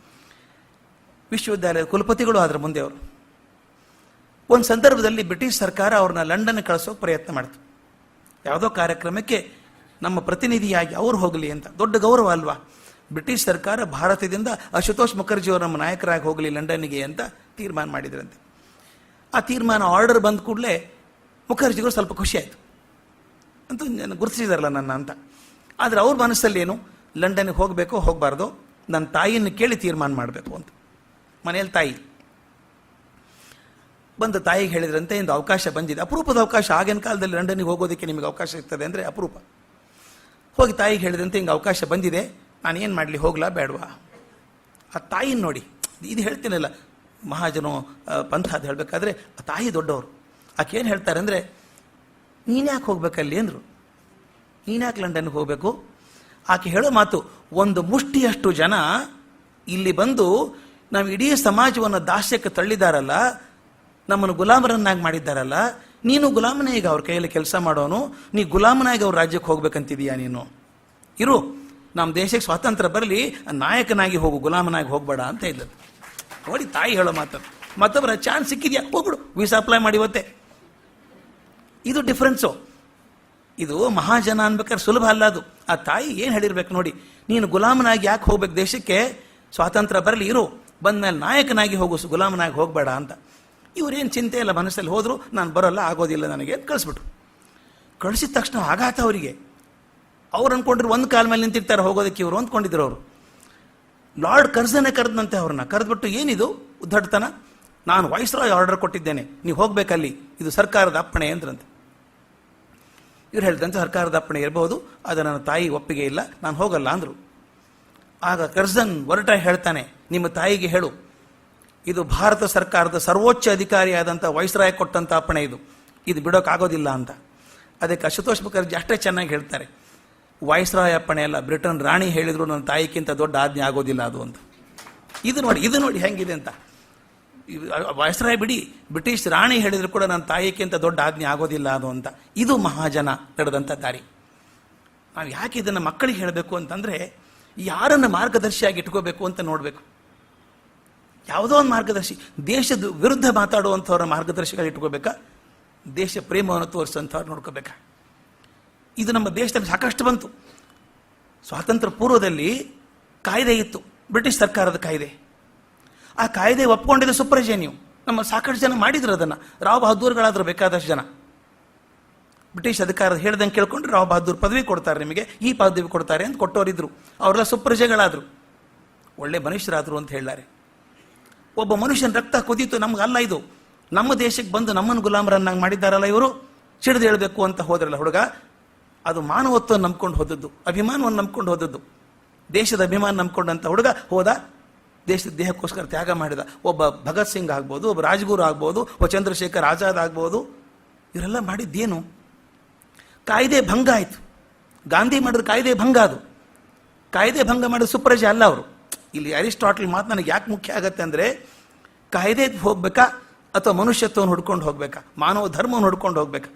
ವಿಶ್ವವಿದ್ಯಾಲಯದ ಕುಲಪತಿಗಳು ಆದ್ರ ಮುಂದೆ ಅವರು. ಒಂದು ಸಂದರ್ಭದಲ್ಲಿ ಬ್ರಿಟಿಷ್ ಸರ್ಕಾರ ಅವ್ರನ್ನ ಲಂಡನ್ ಕಳಿಸೋಕೆ ಪ್ರಯತ್ನ ಮಾಡ್ತು. ಯಾವುದೋ ಕಾರ್ಯಕ್ರಮಕ್ಕೆ ನಮ್ಮ ಪ್ರತಿನಿಧಿಯಾಗಿ ಅವ್ರು ಹೋಗಲಿ ಅಂತ. ದೊಡ್ಡ ಗೌರವ ಅಲ್ವಾ? ಬ್ರಿಟಿಷ್ ಸರ್ಕಾರ ಭಾರತದಿಂದ ಅಶುತೋಷ್ ಮುಖರ್ಜಿಯವರು ನಮ್ಮ ನಾಯಕರಾಗಿ ಹೋಗಲಿ ಲಂಡನ್ನಿಗೆ ಅಂತ ತೀರ್ಮಾನ ಮಾಡಿದ್ರಂತೆ. ಆ ತೀರ್ಮಾನ ಆರ್ಡರ್ ಬಂದ ಕೂಡಲೇ ಮುಖರ್ಜಿಗಳು ಸ್ವಲ್ಪ ಖುಷಿ ಆಯಿತು, ಅಂತೂ ಗುರುತಿಸಿದಾರಲ್ಲ ನನ್ನ ಅಂತ. ಆದರೆ ಅವ್ರ ಮನಸ್ಸಲ್ಲಿ ಏನು, ಲಂಡನ್ಗೆ ಹೋಗಬೇಕೋ ಹೋಗಬಾರ್ದು, ನನ್ನ ತಾಯಿಯನ್ನು ಕೇಳಿ ತೀರ್ಮಾನ ಮಾಡಬೇಕು ಅಂತ. ಮನೆಯಲ್ಲಿ ತಾಯಿ ಬಂದು ತಾಯಿಗೆ ಹೇಳಿದ್ರಂತೆ, ಇಂದು ಅವಕಾಶ ಬಂದಿದೆ, ಅಪರೂಪದ ಅವಕಾಶ. ಆಗಿನ ಕಾಲದಲ್ಲಿ ಲಂಡನ್ನಿಗೆ ಹೋಗೋದಕ್ಕೆ ನಿಮಗೆ ಅವಕಾಶ ಇರ್ತದೆ ಅಂದರೆ ಅಪರೂಪ. ಹೋಗಿ ತಾಯಿಗೆ ಹೇಳಿದ್ರಂತೆ, ಹಿಂಗೆ ಅವಕಾಶ ಬಂದಿದೆ, ನಾನು ಏನು ಮಾಡಲಿ, ಹೋಗ್ಲಾ ಬೇಡವಾ? ಆ ತಾಯಿನ ನೋಡಿ, ಇದು ಹೇಳ್ತೀನಲ್ಲ ಮಹಾಜನೋ ಪಂಥ ಅದು ಹೇಳಬೇಕಾದ್ರೆ ಆ ತಾಯಿ ದೊಡ್ಡವರು. ಆಕೆ ಏನು ಹೇಳ್ತಾರೆ ಅಂದರೆ, ನೀನು ಯಾಕೆ ಹೋಗ್ಬೇಕಲ್ಲಿ ಅಂದರು. ನೀನು ಯಾಕೆ ಲಂಡನ್ಗೆ ಹೋಗಬೇಕು? ಆಕೆ ಹೇಳೋ ಮಾತು, ಒಂದು ಮುಷ್ಟಿಯಷ್ಟು ಜನ ಇಲ್ಲಿ ಬಂದು ನಾವು ಇಡೀ ಸಮಾಜವನ್ನು ದಾಸ್ಯಕ್ಕೆ ತಳ್ಳಿದಾರಲ್ಲ, ನಮ್ಮನ್ನು ಗುಲಾಮರನ್ನಾಗಿ ಮಾಡಿದ್ದಾರಲ್ಲ, ನೀನು ಗುಲಾಮನೇ ಈಗ ಅವ್ರ ಕೈಯಲ್ಲಿ ಕೆಲಸ ಮಾಡೋನು, ನೀ ಗುಲಾಮನಾಗಿ ಅವ್ರ ರಾಜ್ಯಕ್ಕೆ ಹೋಗ್ಬೇಕಂತಿದೀಯಾ ನೀನು? ಇರು, ನಮ್ಮ ದೇಶಕ್ಕೆ ಸ್ವಾತಂತ್ರ್ಯ ಬರಲಿ, ನಾಯಕನಾಗಿ ಹೋಗು, ಗುಲಾಮನಾಗಿ ಹೋಗ್ಬೇಡ ಅಂತ ಇದ್ದದ್ದು. ನೋಡಿ ತಾಯಿ ಹೇಳೋ ಮಾತು. ಮತ್ತೊಬ್ಬರ ಚಾನ್ಸ್ ಸಿಕ್ಕಿದ್ಯಾ, ಹೋಗ್ಬಿಡು, ವೀಸಾ ಅಪ್ಲೈ ಮಾಡಿ ಇವತ್ತೆ. ಇದು ಡಿಫ್ರೆನ್ಸು. ಇದು ಮಹಾಜನ ಅನ್ಬೇಕಾದ್ರೆ ಸುಲಭ ಅಲ್ಲ ಅದು. ಆ ತಾಯಿ ಏನು ಹೇಳಿರ್ಬೇಕು ನೋಡಿ, ನೀನು ಗುಲಾಮನಾಗಿ ಯಾಕೆ ಹೋಗ್ಬೇಕು ದೇಶಕ್ಕೆ, ಸ್ವಾತಂತ್ರ್ಯ ಬರಲಿ, ಇರು, ಬಂದಮೇಲೆ ನಾಯಕನಾಗಿ ಹೋಗು, ಗುಲಾಮನಾಗಿ ಹೋಗಬೇಡ ಅಂತ. ಇವರೇನು ಚಿಂತೆ ಇಲ್ಲ, ಮನಸ್ಸಲ್ಲಿ ಹೋದರು, ನಾನು ಬರೋಲ್ಲ, ಆಗೋದಿಲ್ಲ ನನಗೆ ಅಂತ ಕಳಿಸ್ಬಿಟ್ರು. ಕಳಿಸಿದ ತಕ್ಷಣ ಆಘಾತ ಅವರಿಗೆ. ಅವ್ರು ಅಂದ್ಕೊಂಡ್ರು ಒಂದು ಕಾಲ ಮೇಲೆ ನಿಂತಿರ್ತಾರೆ ಹೋಗೋದಕ್ಕೆ, ಇವರು ಅಂದ್ಕೊಂಡಿದ್ರು. ಅವರು ಲಾರ್ಡ್ ಕರ್ಜನೇ ಕರೆದಂತೆ ಅವ್ರನ್ನ ಕರೆದ್ಬಿಟ್ಟು, ಏನಿದು ಉದ್ದಟತನ, ನಾನು ವೈಸ್ರಾಯ್ ಆರ್ಡರ್ ಕೊಟ್ಟಿದ್ದೇನೆ, ನೀವು ಹೋಗ್ಬೇಕಲ್ಲಿ, ಇದು ಸರ್ಕಾರದ ಅಪ್ಪಣೆ ಅಂದ್ರಂತೆ. ಇವ್ರು ಹೇಳ್ದಂತೆ ಸರ್ಕಾರದ ಅಪ್ಪಣೆ ಇರಬಹುದು, ಅದು ನನ್ನ ತಾಯಿ ಒಪ್ಪಿಗೆ ಇಲ್ಲ, ನಾನು ಹೋಗಲ್ಲ ಅಂದರು. ಆಗ ಕರ್ಜನ್ ಹೊರಟ ಹೇಳ್ತಾನೆ, ನಿಮ್ಮ ತಾಯಿಗೆ ಹೇಳು, ಇದು ಭಾರತ ಸರ್ಕಾರದ ಸರ್ವೋಚ್ಚ ಅಧಿಕಾರಿಯಾದಂಥ ವೈಸ್ರಾಯ್ ಕೊಟ್ಟಂಥ ಅಪ್ಪಣೆ, ಇದು ಬಿಡೋಕ್ಕಾಗೋದಿಲ್ಲ ಅಂತ. ಅದಕ್ಕೆ ಅಶುತೋಷ್ ಮುಖರ್ಜಿ ಅಷ್ಟೇ ಚೆನ್ನಾಗಿ ಹೇಳ್ತಾರೆ, ವೈಸ್ರಾಯ್ ಅಪ್ಪಣೆ ಅಲ್ಲ, ಬ್ರಿಟನ್ ರಾಣಿ ಹೇಳಿದ್ರು ನನ್ನ ತಾಯಿಗಿಂತ ದೊಡ್ಡ ಆಜ್ಞೆ ಆಗೋದಿಲ್ಲ ಅದು ಅಂತ. ಇದು ನೋಡಿ ಹೆಂಗಿದೆ ಅಂತ. ವೈಸ್ರಾಯ್ ಬಿಡಿ, ಬ್ರಿಟಿಷ್ ರಾಣಿ ಹೇಳಿದ್ರು ಕೂಡ ನನ್ನ ತಾಯಿಗಿಂತ ದೊಡ್ಡ ಆಜ್ಞೆ ಆಗೋದಿಲ್ಲ ಅದು ಅಂತ. ಇದು ಮಹಾಜನ ನಡೆದಂಥ ದಾರಿ. ನಾವು ಯಾಕೆ ಇದನ್ನು ಮಕ್ಕಳಿಗೆ ಹೇಳಬೇಕು ಅಂತಂದರೆ, ಯಾರನ್ನು ಮಾರ್ಗದರ್ಶಿಯಾಗಿ ಇಟ್ಕೋಬೇಕು ಅಂತ ನೋಡಬೇಕು. ಯಾವುದೋ ಒಂದು ಮಾರ್ಗದರ್ಶಿ, ದೇಶದ ವಿರುದ್ಧ ಮಾತಾಡುವಂಥವ್ರ ಮಾರ್ಗದರ್ಶಿಗಳು ಇಟ್ಕೋಬೇಕಾ, ದೇಶ ಪ್ರೇಮವನ್ನು ತೋರಿಸೋಂಥವ್ರು ನೋಡ್ಕೋಬೇಕಾ. ಇದು ನಮ್ಮ ದೇಶದಲ್ಲಿ ಸಾಕಷ್ಟು ಬಂತು. ಸ್ವಾತಂತ್ರ್ಯ ಪೂರ್ವದಲ್ಲಿ ಕಾಯ್ದೆ ಇತ್ತು, ಬ್ರಿಟಿಷ್ ಸರ್ಕಾರದ ಕಾಯ್ದೆ. ಆ ಕಾಯ್ದೆ ಒಪ್ಕೊಂಡಿದ್ದ ಸುಪ್ರಜೆ ನೀವು. ನಮ್ಮ ಸಾಕಷ್ಟು ಜನ ಮಾಡಿದ್ರು ಅದನ್ನು. ರಾವ್ ಬಹದ್ದೂರ್ಗಳಾದ್ರು ಬೇಕಾದಷ್ಟು ಜನ. ಬ್ರಿಟಿಷ್ ಅಧಿಕಾರದ ಹೇಳ್ದಂಗೆ ಕೇಳ್ಕೊಂಡ್ರೆ ರಾವ್ ಬಹದ್ದೂರ್ ಪದವಿ ಕೊಡ್ತಾರೆ, ನಿಮಗೆ ಈ ಪದವಿ ಕೊಡ್ತಾರೆ ಅಂತ ಕೊಟ್ಟವರಿದ್ರು. ಅವರೆಲ್ಲ ಸುಪ್ರಜೆಗಳಾದರು, ಒಳ್ಳೆ ಮನುಷ್ಯರಾದರು ಅಂತ ಹೇಳಾರೆ. ಒಬ್ಬ ಮನುಷ್ಯನ ರಕ್ತ ಕುದೀತು, ನಮ್ಗಲ್ಲ ಇದು, ನಮ್ಮ ದೇಶಕ್ಕೆ ಬಂದು ನಮ್ಮನ್ನು ಗುಲಾಮರನ್ನಾಗಿ ಮಾಡಿದ್ದಾರಲ್ಲ ಇವರು, ಸಿಡಿದು ಹೇಳಬೇಕು ಅಂತ ಹೋದ್ರಲ್ಲ ಹುಡುಗ. ಅದು ಮಾನವತ್ವವನ್ನು ನಂಬ್ಕೊಂಡು ಹೋದದ್ದು, ಅಭಿಮಾನವನ್ನು ನಂಬ್ಕೊಂಡು ಹೋದದ್ದು, ದೇಶದ ಅಭಿಮಾನ ನಂಬ್ಕೊಂಡಂಥ ಹುಡುಗ ಹೋದ, ದೇಶದ ದೇಹಕ್ಕೋಸ್ಕರ ತ್ಯಾಗ ಮಾಡಿದ. ಒಬ್ಬ ಭಗತ್ ಸಿಂಗ್ ಆಗ್ಬೋದು, ಒಬ್ಬ ರಾಜ್ಗುರು ಆಗ್ಬೋದು, ಒಬ್ಬ ಚಂದ್ರಶೇಖರ್ ಆಜಾದ್ ಆಗ್ಬೋದು. ಇವರೆಲ್ಲ ಮಾಡಿದ್ದೇನು? ಕಾಯ್ದೆ ಭಂಗ ಆಯಿತು. ಗಾಂಧಿ ಮಾಡಿದ ಕಾಯ್ದೆ ಭಂಗ. ಅದು ಕಾಯ್ದೆ ಭಂಗ ಮಾಡಿದ ಸುಪ್ರಜೆ ಅಲ್ಲ ಅವರು. ಇಲ್ಲಿ ಅರಿಸ್ಟಾಟಲ್ ಮಾತು ನನಗೆ ಯಾಕೆ ಮುಖ್ಯ ಆಗತ್ತೆ ಅಂದರೆ, ಕಾಯ್ದೆ ಹೋಗ್ಬೇಕಾ ಅಥವಾ ಮನುಷ್ಯತ್ವವನ್ನು ಹುಡ್ಕೊಂಡು ಹೋಗ್ಬೇಕಾ, ಮಾನವ ಧರ್ಮವನ್ನು ಹುಡ್ಕೊಂಡು ಹೋಗ್ಬೇಕಾ?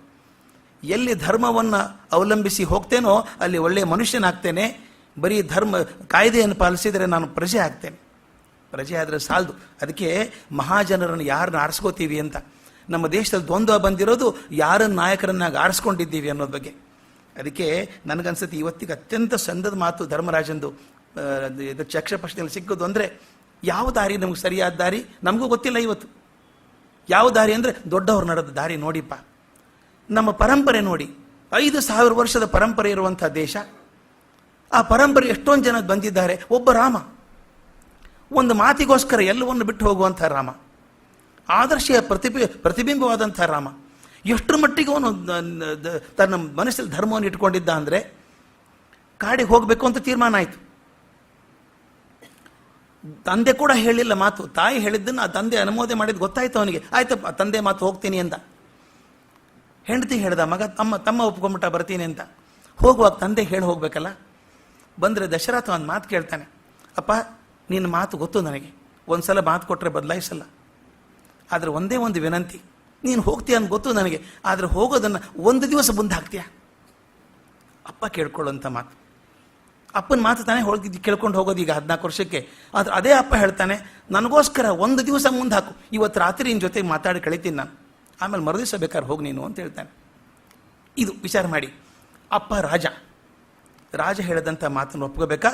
ಎಲ್ಲಿ ಧರ್ಮವನ್ನು ಅವಲಂಬಿಸಿ ಹೋಗ್ತೇನೋ ಅಲ್ಲಿ ಒಳ್ಳೆಯ ಮನುಷ್ಯನಾಗ್ತೇನೆ. ಬರೀ ಕಾಯ್ದೆಯನ್ನು ಪಾಲಿಸಿದರೆ ನಾನು ಪ್ರಜೆ ಆಗ್ತೇನೆ. ಪ್ರಜೆ ಆದರೆ ಸಾಲದು. ಅದಕ್ಕೆ ಮಹಾಜನರನ್ನು ಯಾರನ್ನ ಆರಿಸ್ಕೋತೀವಿ ಅಂತ. ನಮ್ಮ ದೇಶದಲ್ಲಿ ದ್ವಂದ್ವ ಬಂದಿರೋದು ಯಾರನ್ನ ನಾಯಕರನ್ನಾಗಿ ಆರಿಸ್ಕೊಂಡಿದ್ದೀವಿ ಅನ್ನೋದ್ರ ಬಗ್ಗೆ. ಅದಕ್ಕೆ ನನಗನ್ಸುತ್ತೆ ಇವತ್ತಿಗೆ ಅತ್ಯಂತ ಸಂದದ ಮಾತು ಧರ್ಮರಾಜಂದು ಇದು ಚಕ್ಷಪಕ್ಷದಲ್ಲಿ ಸಿಕ್ಕೋದು ಅಂದರೆ, ಯಾವ ದಾರಿ ನಮಗೆ ಸರಿಯಾದ ದಾರಿ ನಮಗೂ ಗೊತ್ತಿಲ್ಲ ಇವತ್ತು. ಯಾವ ದಾರಿ ಅಂದರೆ ದೊಡ್ಡವ್ರು ನಡೆದ ದಾರಿ ನೋಡಿಪ್ಪ. ನಮ್ಮ ಪರಂಪರೆ ನೋಡಿ, 5,000 ವರ್ಷದ ಪರಂಪರೆ ಇರುವಂಥ ದೇಶ. ಆ ಪರಂಪರೆ ಎಷ್ಟೊಂದು ಜನ ಬಂದಿದ್ದಾರೆ. ಒಬ್ಬ ರಾಮ, ಒಂದು ಮಾತಿಗೋಸ್ಕರ ಎಲ್ಲವನ್ನು ಬಿಟ್ಟು ಹೋಗುವಂಥ ರಾಮ, ಆದರ್ಶ ಪ್ರತಿಬಿಂಬವಾದಂಥ ರಾಮ. ಎಷ್ಟರ ಮಟ್ಟಿಗೆ ಅವನು ತನ್ನ ಮನಸ್ಸಲ್ಲಿ ಧರ್ಮವನ್ನು ಇಟ್ಕೊಂಡಿದ್ದ ಅಂದರೆ, ಕಾಡಿಗೆ ಹೋಗಬೇಕು ಅಂತ ತೀರ್ಮಾನ ಆಯಿತು. ತಂದೆ ಕೂಡ ಹೇಳಿಲ್ಲ ಮಾತು, ತಾಯಿ ಹೇಳಿದ್ದನ್ನು ಆ ತಂದೆ ಅನುಮೋದನೆ ಮಾಡಿದ್ದು ಗೊತ್ತಾಯ್ತು ಅವನಿಗೆ. ಆಯ್ತಪ್ಪ ತಂದೆ ಮಾತು ಹೋಗ್ತೀನಿ ಅಂತ. ಹೆಂಡತಿ ಹೇಳ್ದ, ಮಗ ತಮ್ಮ ಒಪ್ಕೊಂಬಿಟ್ಟ ಬರ್ತೀನಿ ಅಂತ. ಹೋಗುವಾಗ ತಂದೆ ಹೇಳಿ ಹೋಗ್ಬೇಕಲ್ಲ. ಬಂದರೆ ದಶರಥ ಒಂದು ಮಾತು ಕೇಳ್ತಾನೆ, ಅಪ್ಪ ನಿನ್ನ ಮಾತು ಗೊತ್ತು ನನಗೆ, ಒಂದು ಸಲ ಮಾತು ಕೊಟ್ಟರೆ ಬದಲಾಯಿಸಲ್ಲ, ಆದರೆ ಒಂದೇ ಒಂದು ವಿನಂತಿ, ನೀನು ಹೋಗ್ತೀಯ ಅಂತ ಗೊತ್ತು ನನಗೆ, ಆದರೆ ಹೋಗೋದನ್ನು ಒಂದು ದಿವಸ ಮುಂದೆ ಹಾಕ್ತೀಯ. ಅಪ್ಪ ಕೇಳ್ಕೊಳ್ಳೋಂಥ ಮಾತು. ಅಪ್ಪನ ಮಾತು ತಾನೇ ಹೋಗಿ ಕೇಳ್ಕೊಂಡು ಹೋಗೋದು ಈಗ 14 ವರ್ಷಕ್ಕೆ. ಆದರೆ ಅದೇ ಅಪ್ಪ ಹೇಳ್ತಾನೆ, ನನಗೋಸ್ಕರ ಒಂದು ದಿವಸ ಮುಂದೆ ಹಾಕು, ಇವತ್ತು ರಾತ್ರಿ ನಿನ್ನ ಜೊತೆ ಮಾತಾಡಿ ಕಳಿತೀನಿ ನಾನು, ಆಮೇಲೆ ಮರುದಿವಸ ಬೇಕಾದ್ರೆ ಹೋಗಿ ನೀನು ಅಂತ ಹೇಳ್ತಾನೆ. ಇದು ವಿಚಾರ ಮಾಡಿ. ಅಪ್ಪ ರಾಜ ಹೇಳಿದಂಥ ಮಾತನ್ನು ಒಪ್ಕೋಬೇಕಾ?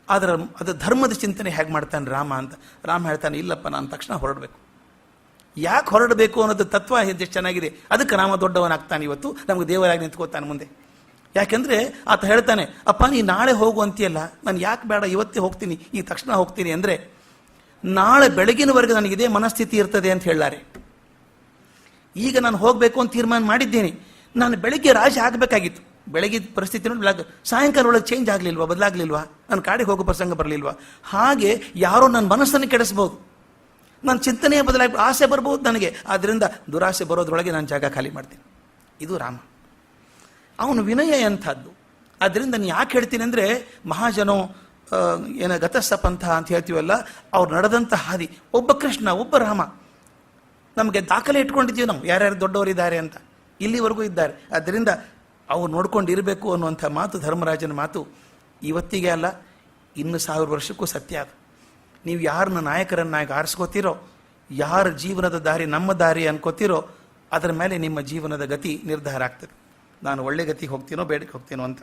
ಅದು ಧರ್ಮದ ಚಿಂತನೆ ಹೇಗೆ ಮಾಡ್ತಾನೆ ರಾಮ ಅಂತ. ರಾಮ ಹೇಳ್ತಾನೆ, ಇಲ್ಲಪ್ಪ ನಾನು ತಕ್ಷಣ ಹೊರಡಬೇಕು. ಯಾಕೆ ಹೊರಡಬೇಕು ಅನ್ನೋದು ತತ್ವ ಎಷ್ಟು ಚೆನ್ನಾಗಿದೆ. ಅದಕ್ಕೆ ರಾಮ ದೊಡ್ಡವನಾಗ್ತಾನೆ, ಇವತ್ತು ನಮಗೆ ದೇವರಾಗಿ ನಿಂತ್ಕೋತಾನೆ ಮುಂದೆ. ಯಾಕೆಂದರೆ ಆತ ಹೇಳ್ತಾನೆ, ಅಪ್ಪ ನೀ ನಾಳೆ ಹೋಗು ಅಂತೀಯಲ್ಲ, ನಾನು ಯಾಕೆ ಬೇಡ ಇವತ್ತೇ ಹೋಗ್ತೀನಿ, ಈ ತಕ್ಷಣ ಹೋಗ್ತೀನಿ ಅಂದರೆ ನಾಳೆ ಬೆಳಗಿನವರೆಗೆ ನನಗೆ ಇದೇ ಮನಸ್ಥಿತಿ ಇರ್ತದೆ ಅಂತ ಹೇಳಾರೆ. ಈಗ ನಾನು ಹೋಗಬೇಕು ಅಂತ ತೀರ್ಮಾನ ಮಾಡಿದ್ದೇನೆ. ನಾನು ಬೆಳಗ್ಗೆ ರಾಜ ಆಗಬೇಕಾಗಿತ್ತು, ಬೆಳಗ್ಗೆ ಪರಿಸ್ಥಿತಿ ನೋಡಿ ಸಾಯಂಕಾಲ ಒಳಗೆ ಚೇಂಜ್ ಆಗಲಿಲ್ವಾ, ಬದಲಾಗಲಿಲ್ವಾ, ನನ್ನ ಕಾಡಿಗೆ ಹೋಗೋ ಪ್ರಸಂಗ ಬರಲಿಲ್ವಾ? ಹಾಗೆ ಯಾರೋ ನನ್ನ ಮನಸ್ಸನ್ನು ಕೆಡಿಸ್ಬೋದು, ನನ್ನ ಚಿಂತನೆಯ ಬದಲಾಗಿ ಆಸೆ ಬರ್ಬೋದು ನನಗೆ. ಆದ್ದರಿಂದ ದುರಾಸೆ ಬರೋದ್ರೊಳಗೆ ನಾನು ಜಾಗ ಖಾಲಿ ಮಾಡ್ತೀನಿ. ಇದು ರಾಮ. ಅವನು ವಿನಯ ಎಂಥದ್ದು. ಆದ್ದರಿಂದ ನಾನು ಯಾಕೆ ಹೇಳ್ತೀನಿ ಅಂದರೆ, ಮಹಾಜನೋ ಗತಸ್ಸ ಪಂಥ ಅಂತ ಹೇಳ್ತೀವಲ್ಲ, ಅವ್ರು ನಡೆದಂಥ ಹಾದಿ, ಒಬ್ಬ ಕೃಷ್ಣ ಒಬ್ಬ ರಾಮ. ನಮಗೆ ದಾಖಲೆ ಇಟ್ಕೊಂಡಿದ್ದೀವಿ ನಾವು, ಯಾರ್ಯಾರು ದೊಡ್ಡವರಿದ್ದಾರೆ ಅಂತ, ಇಲ್ಲಿವರೆಗೂ ಇದ್ದಾರೆ. ಆದ್ದರಿಂದ ಅವ್ರು ನೋಡ್ಕೊಂಡು ಇರಬೇಕು ಅನ್ನುವಂಥ ಮಾತು ಧರ್ಮರಾಜನ ಮಾತು ಇವತ್ತಿಗೆ ಅಲ್ಲ, ಇನ್ನು 1000 ವರ್ಷಕ್ಕೂ ಸತ್ಯ ಅದು. ನೀವು ಯಾರನ್ನ ನಾಯಕರನ್ನಾಗಿ ಆರಿಸ್ಕೋತೀರೋ, ಯಾರ ಜೀವನದ ದಾರಿ ನಮ್ಮ ದಾರಿ ಅನ್ಕೋತೀರೋ, ಅದರ ಮೇಲೆ ನಿಮ್ಮ ಜೀವನದ ಗತಿ ನಿರ್ಧಾರ ಆಗ್ತದೆ. ನಾನು ಒಳ್ಳೆ ಗತಿಗೆ ಹೋಗ್ತೀನೋ ಬೇಡಕ್ಕೆ ಹೋಗ್ತೀನೋ ಅಂತ.